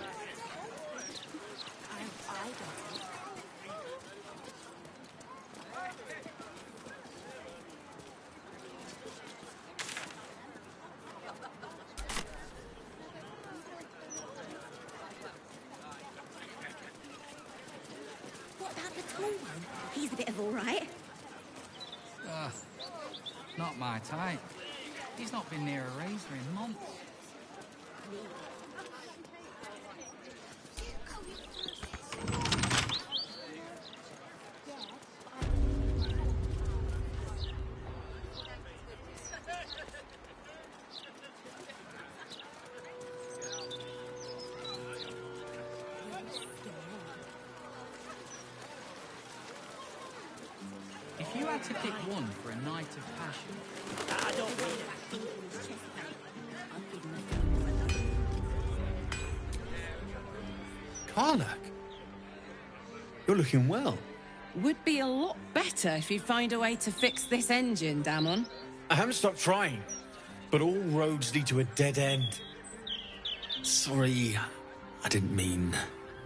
What about the tall one? He's a bit of all right. Not my type. He's not been near a razor in months. If you had to pick one for a night of passion, I don't want that thing in his chest, mate. I'll give him Karlach, you're looking well. Would be a lot better if you find a way to fix this engine, Dammon. I haven't stopped trying, but all roads lead to a dead end. Sorry, I didn't mean...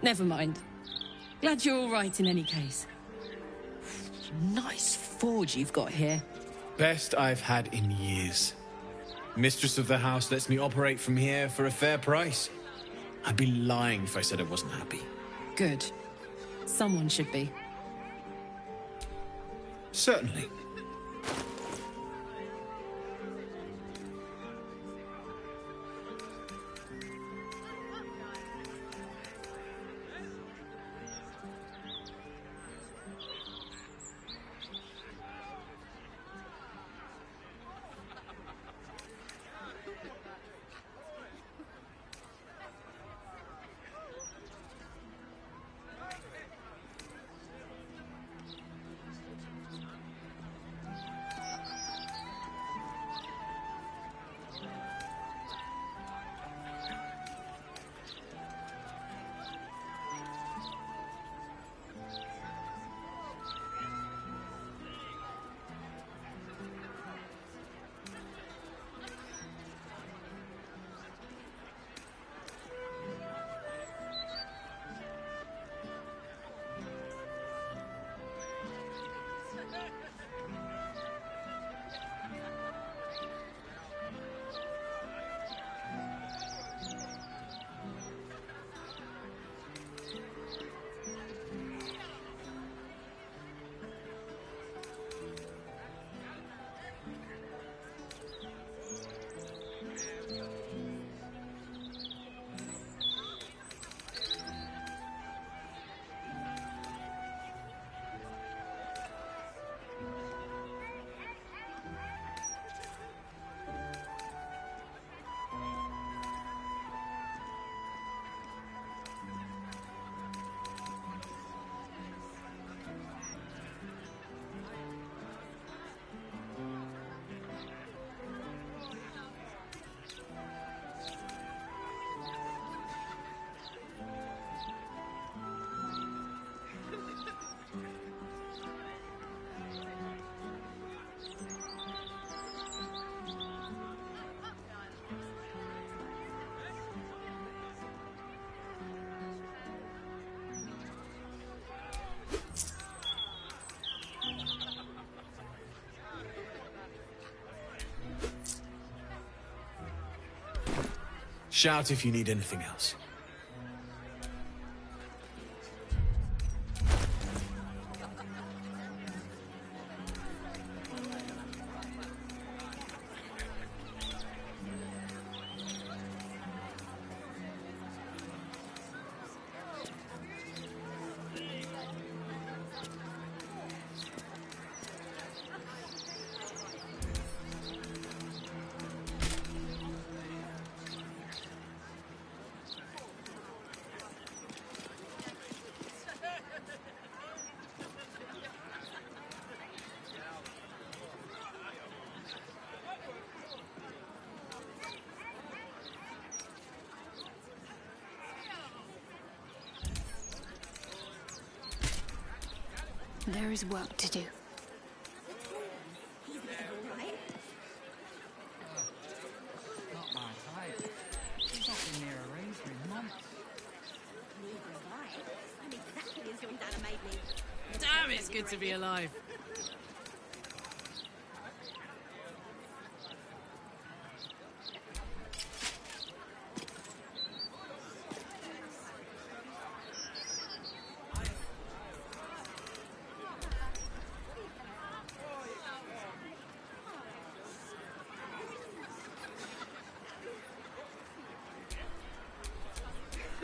Never mind. Glad you're all right in any case. Nice forge you've got here. Best I've had in years. Mistress of the house lets me operate from here for a fair price. I'd be lying if I said I wasn't happy. Good. Someone should be. Certainly. Shout if you need anything else. There is work to do. Not my type. He's not been near a razor in months. I'm exactly as your dad made me. Damn, it's good to be alive.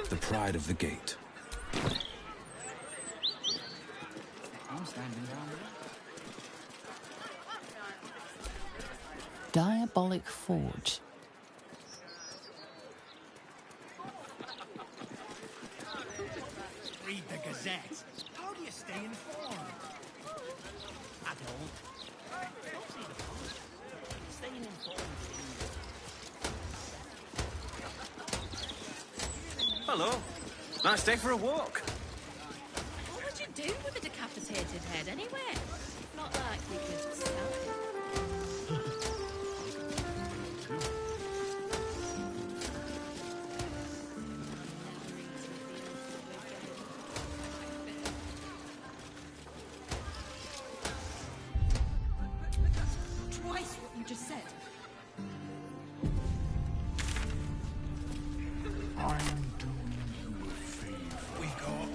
The pride of the gate. I'm standing down there. Diabolic Forge. Read the Gazette. How do you stay informed? Adult. Don't see the point. Staying informed. Hello. Nice day for a walk. What would you do with a decapitated head anyway? Not like we could sell it. Twice what you just said. I'm doing you a favor. We got.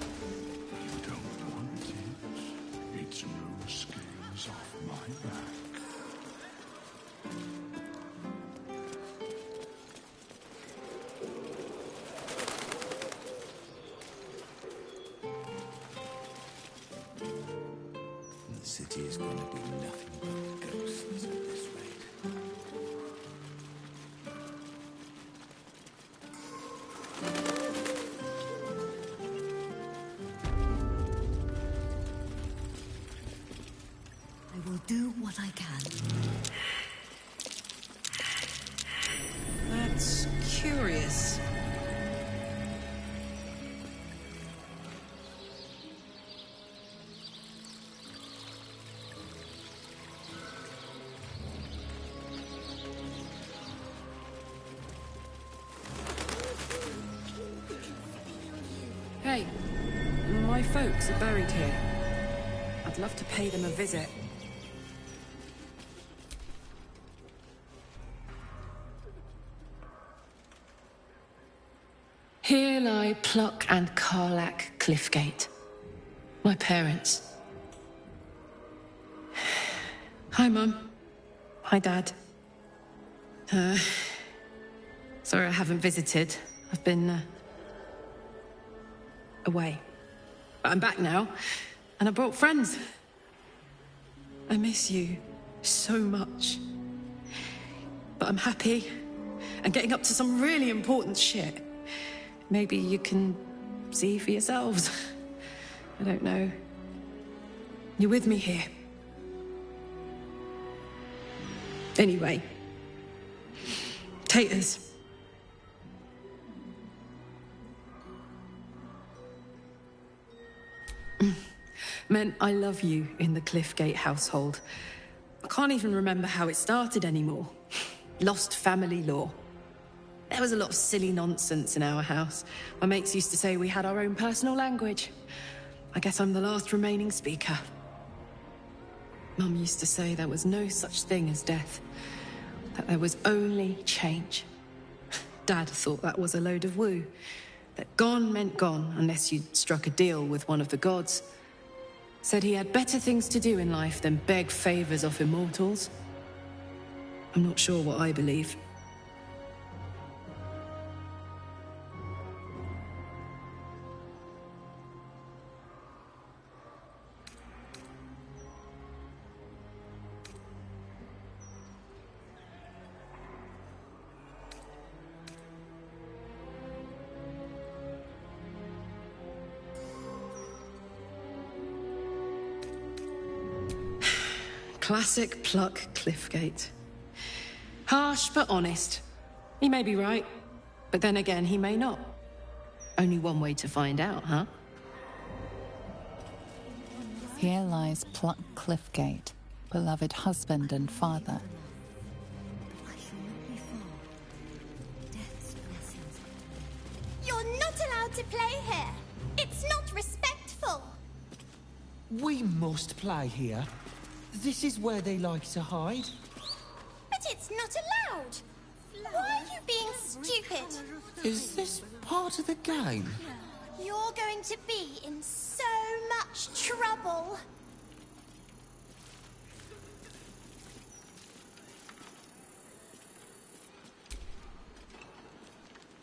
You don't want it. It's no scales off my back. The city is going to be nothing but ghosts at this rate. I will do what I can. That's curious. Hey, my folks are buried here. I'd love to pay them a visit. Here lie Pluck and Karlach Cliffgate. My parents. Hi, Mum. Hi, Dad. Sorry I haven't visited. I've been, away. But I'm back now, and I brought friends. I miss you so much. But I'm happy and getting up to some really important shit. Maybe you can see for yourselves. I don't know. You're with me here. Anyway. Taters. Meant I love you in the Cliffgate household. I can't even remember how it started anymore. Lost family law. There was a lot of silly nonsense in our house. My mates used to say we had our own personal language. I guess I'm the last remaining speaker. Mum used to say there was no such thing as death. That there was only change. Dad thought that was a load of woo. That gone meant gone, unless you'd struck a deal with one of the gods. Said he had better things to do in life than beg favors off immortals. I'm not sure what I believe. Classic Pluck Cliffgate. Harsh but honest. He may be right, but then again, he may not. Only one way to find out, huh? Here lies Pluck Cliffgate, beloved husband and father. You're not allowed to play here. It's not respectful. We must play here. This is where they like to hide. But it's not allowed. Why are you being stupid? Is this part of the game? You're going to be in so much trouble.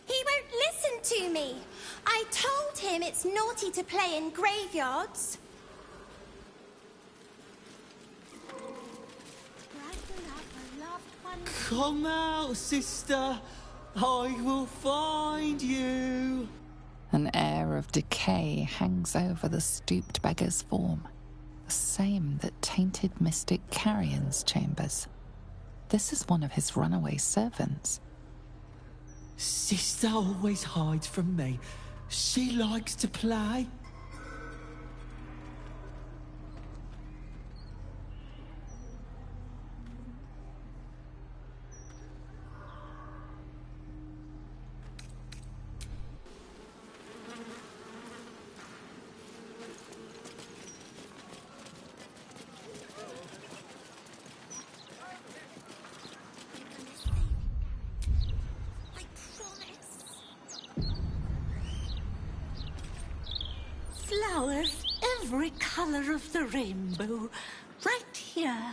He won't listen to me. I told him it's naughty to play in graveyards. Come out, sister. I will find you. An air of decay hangs over the stooped beggar's form, the same that tainted mystic Carrion's chambers. This is one of his runaway servants. Sister always hides from me. She likes to play. Flowers, every color of the rainbow, right here.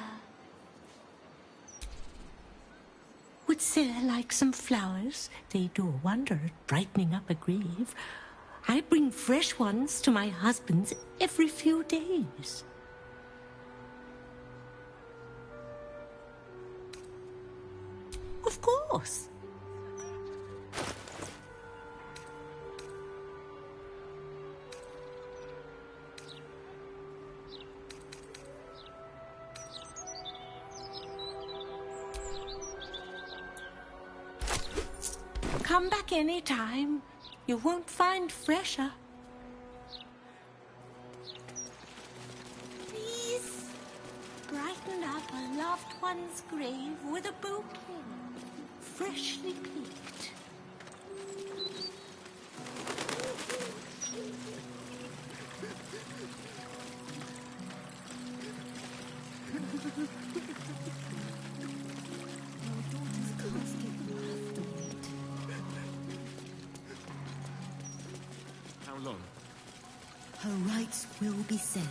Would Sarah like some flowers? They do a wonder at brightening up a grave. I bring fresh ones to my husband's every few days. Of course. Come back anytime. You won't find fresher. Please, brighten up a loved one's grave with a bouquet, freshly picked. How long? Her rites will be said.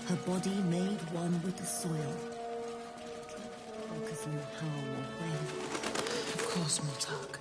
Her body made one with the soil. Focus on how or when. Of course, Mortark.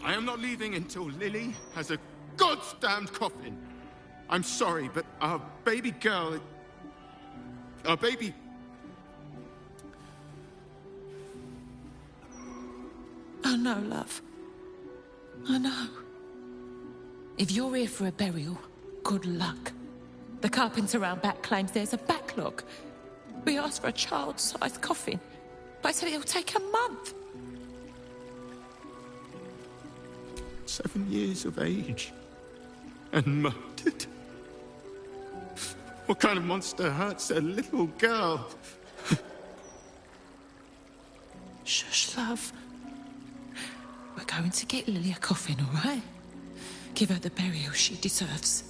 I am not leaving until Lily has a goddamned coffin. I'm sorry, but our baby girl... Our baby. I know, love. I know. If you're here for a burial, good luck. The carpenter round back claims there's a backlog. We asked for a child-sized coffin. But I said it'll take a month. 7 years of age. And murdered. What kind of monster hurts a little girl? Shush, love. We're going to get Lily a coffin, all right? Give her the burial she deserves.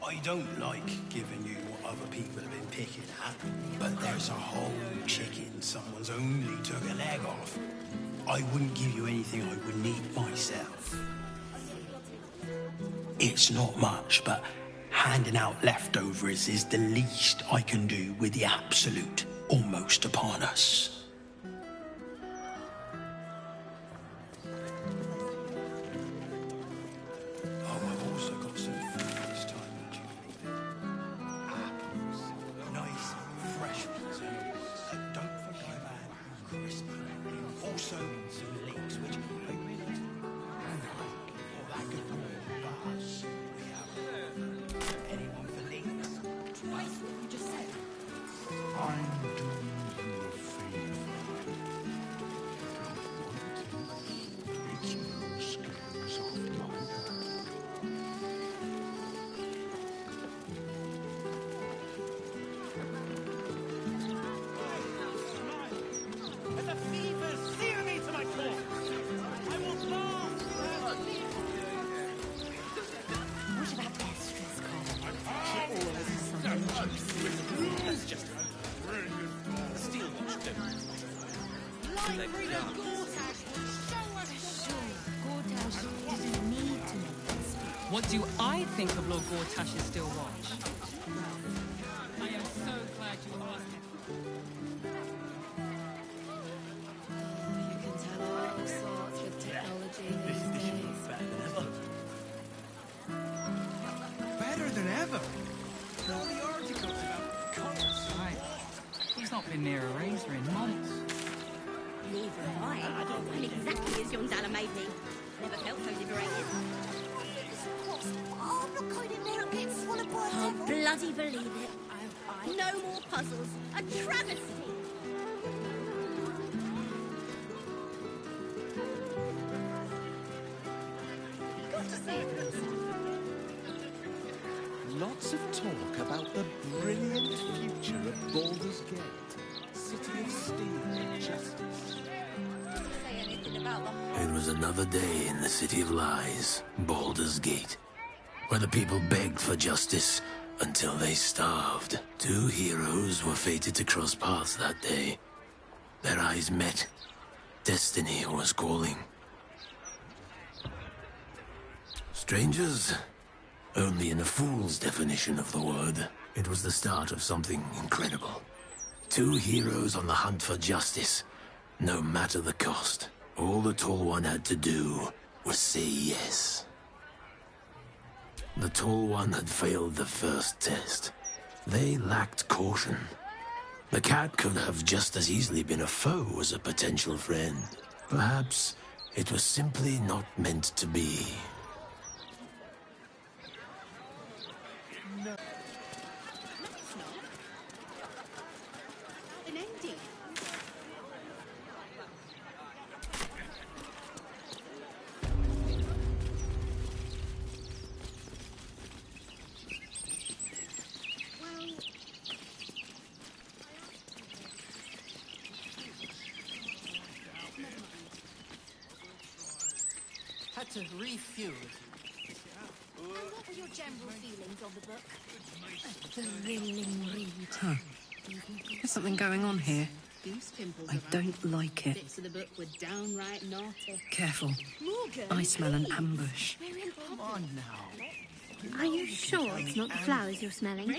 I don't like giving you what other people have been picking at, but there's a whole chicken someone's only took a leg off. I wouldn't give you anything I wouldn't eat myself. It's not much, but handing out leftovers is the least I can do with the absolute almost upon us. What do I think of Lord Gortash's still watch? I am so glad you asked. You can tell all sorts with technology these days. Better than ever. All the articles about colours. Right. He's not been near a razor in months. Neither have I. I'm exactly as young Dalla made me. Never felt so liberated. Oh, I'm not going in there and getting swallowed by a I'll devil. bloody believe it. No more puzzles. A travesty. Got to see it for yourself. Lots of talk about the brilliant future of Baldur's Gate. City of steel and justice. Say anything about them. It was another day in the City of Lies, Baldur's Gate, where the people begged for justice until they starved. Two heroes were fated to cross paths that day. Their eyes met. Destiny was calling. Strangers? Only in a fool's definition of the word. It was the start of something incredible. Two heroes on the hunt for justice, no matter the cost. All the Tall One had to do was say yes. The Tall One had failed the first test. They lacked caution. The cat could have just as easily been a foe as a potential friend. Perhaps it was simply not meant to be. Had to refuel. And what were your general feelings on the book? Thrilling read. There's something going on here. I don't like it. Bits of the book were downright naughty. Careful. Morgan! I smell an ambush. Come on now. Are you sure it's not the flowers you're smelling?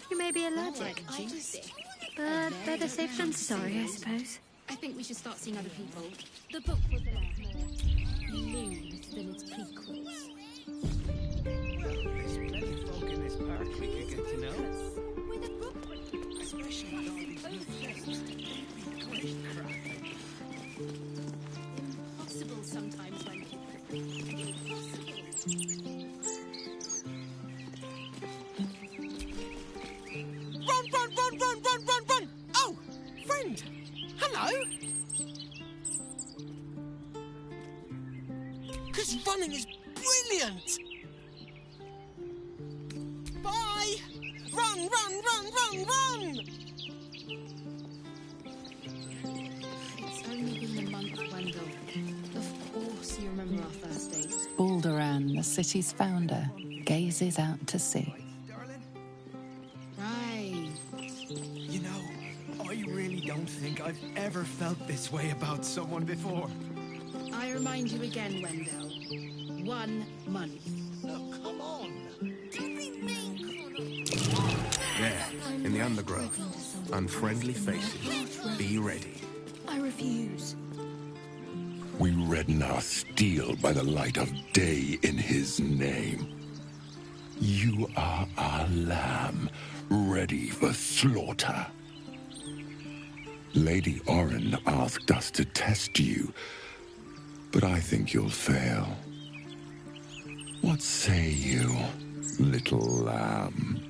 You may be allergic. I just But better safe than sorry, I suppose. I think we should start seeing other people. The book was a lot more lewd than its prequels. There's plenty of folk in this park we could get to know. Especially with all these new friends. They'd be great crack. Impossible sometimes when Run! Oh, friend! Hello! Because running is brilliant! Bye! Run! It's only been a month, Wendell. Of course you remember our first date. Baldur, the city's founder, gazes out to sea. Right. You know, I really don't think I've ever felt this way about someone before. I remind you again, Wendell. 1 month. Oh, come on! There, in the undergrowth. Unfriendly faces. Be ready. I refuse. We redden our steel by the light of day in his name. You are our lamb, ready for slaughter. Lady Orin asked us to test you, but I think you'll fail. What say you, little lamb?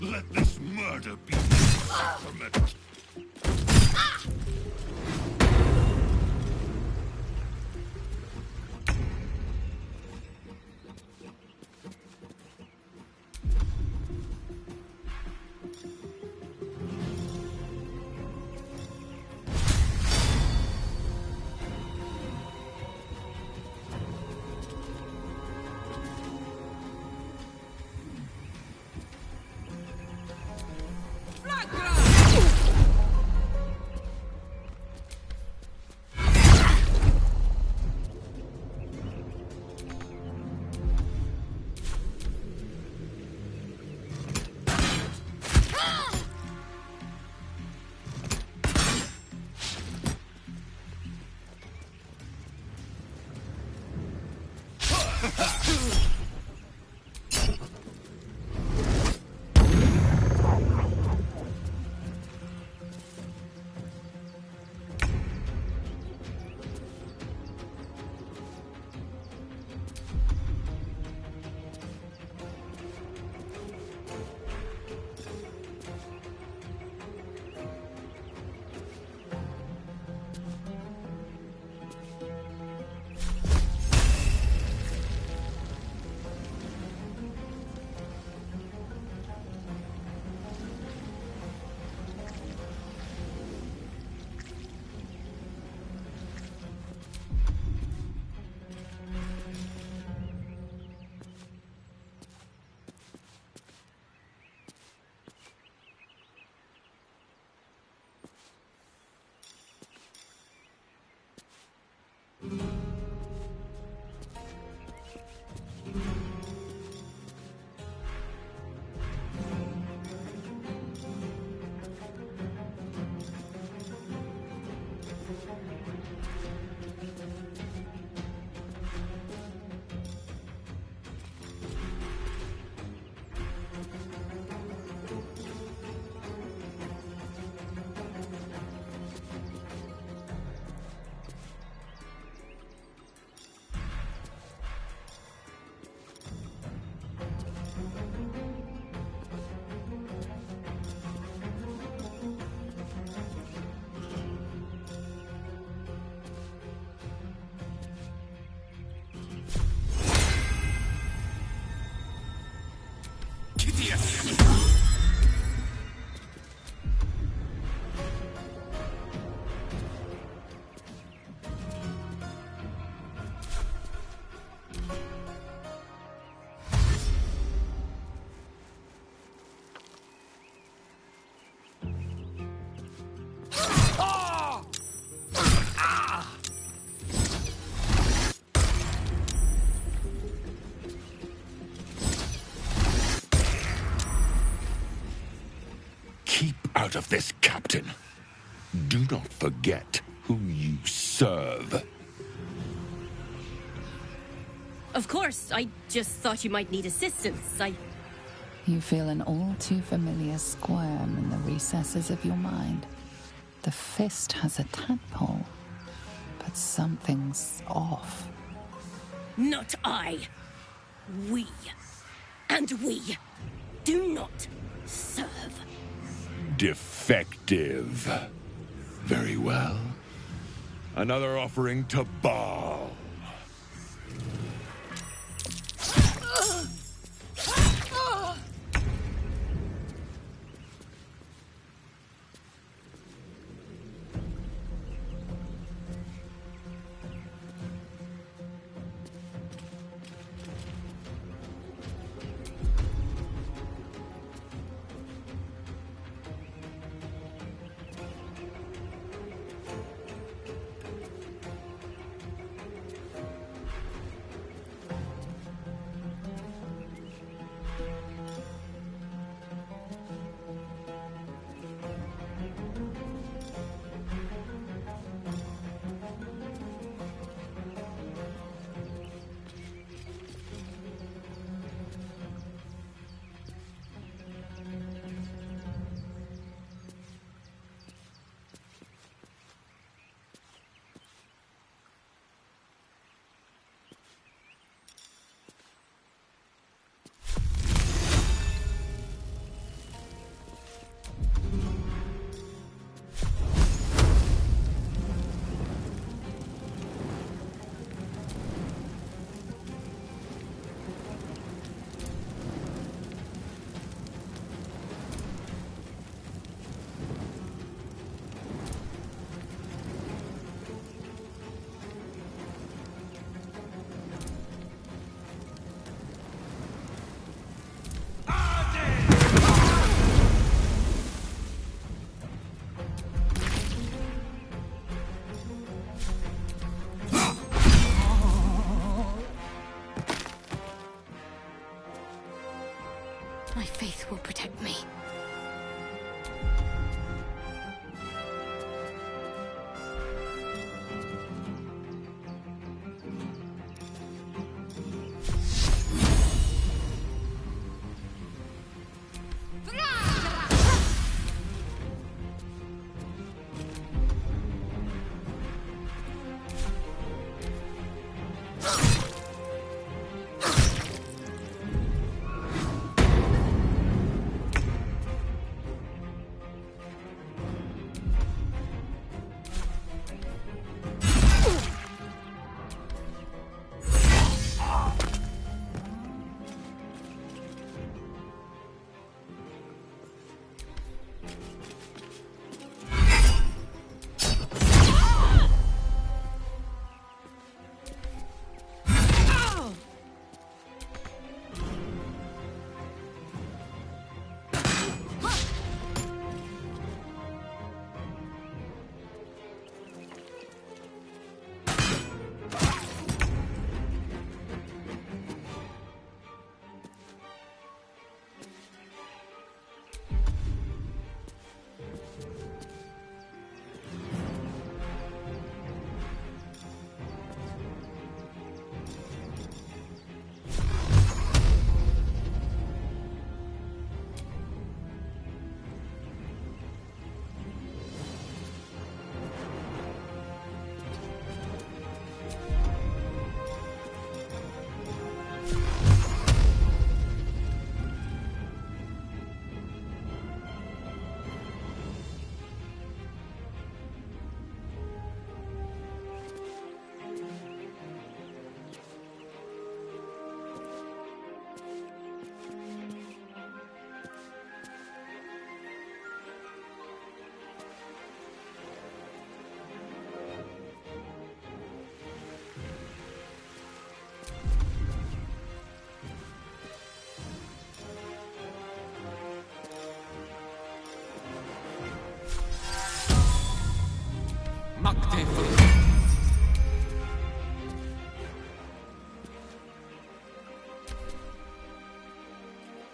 Let this murder be the sacrament. part of this, Captain. Do not forget who you serve. Of course, I just thought you might need assistance. You feel an all too familiar squirm in the recesses of your mind. The fist has a tadpole, but something's off. Not I. We. And we do not serve. Defective. Very well. Another offering to Baal. My faith will protect me.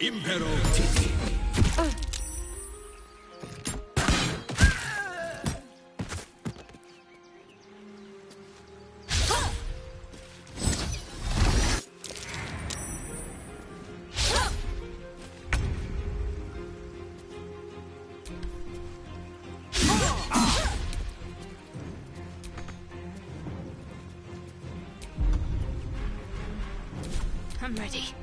Impero Titi. I'm ready.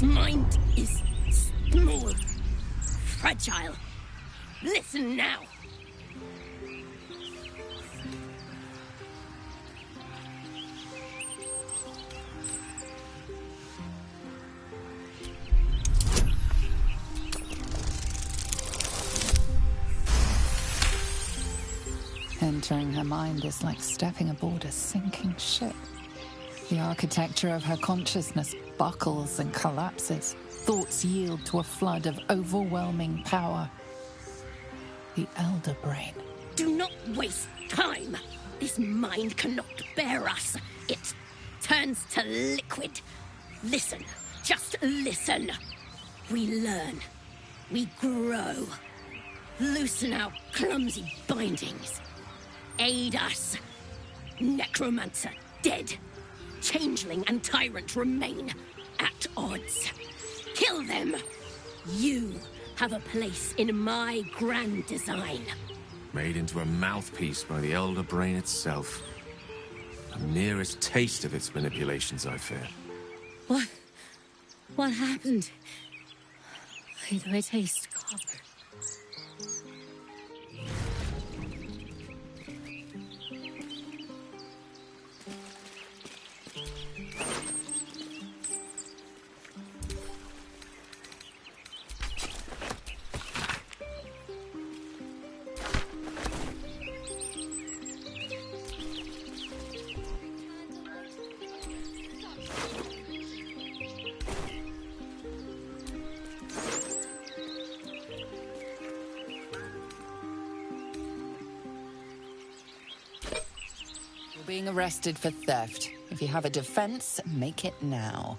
mind is small, fragile. Listen now. Entering her mind is like stepping aboard a sinking ship. The architecture of her consciousness buckles and collapses. Thoughts yield to a flood of overwhelming power. The Elder Brain. Do not waste time. This mind cannot bear us. It turns to liquid. Listen. Just listen. We learn. We grow. Loosen our clumsy bindings. Aid us. Necromancer dead. Changeling and tyrant remain at odds. Kill them. You have a place in my grand design. Made into a mouthpiece by the Elder Brain itself. The merest taste of its manipulations, I fear. What happened? Why do I taste copper? Being arrested for theft. If you have a defense, make it now.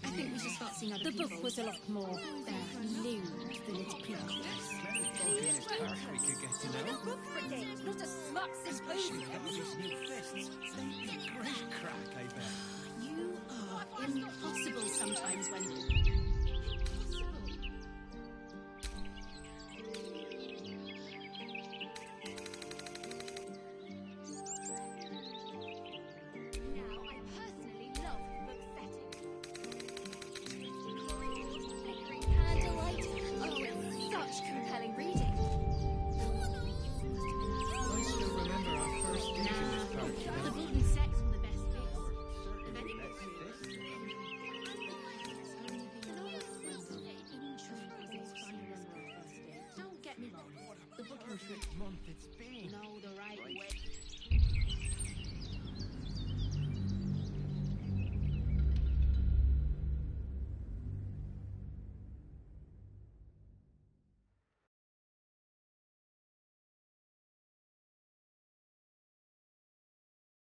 I think we should start seeing other people. The book was a lot more lewd than its previous. We could get to know. Book for days, not a smart Especially with these new fists. Great crack, I bet. You are impossible sometimes, Wendell. Month it's been.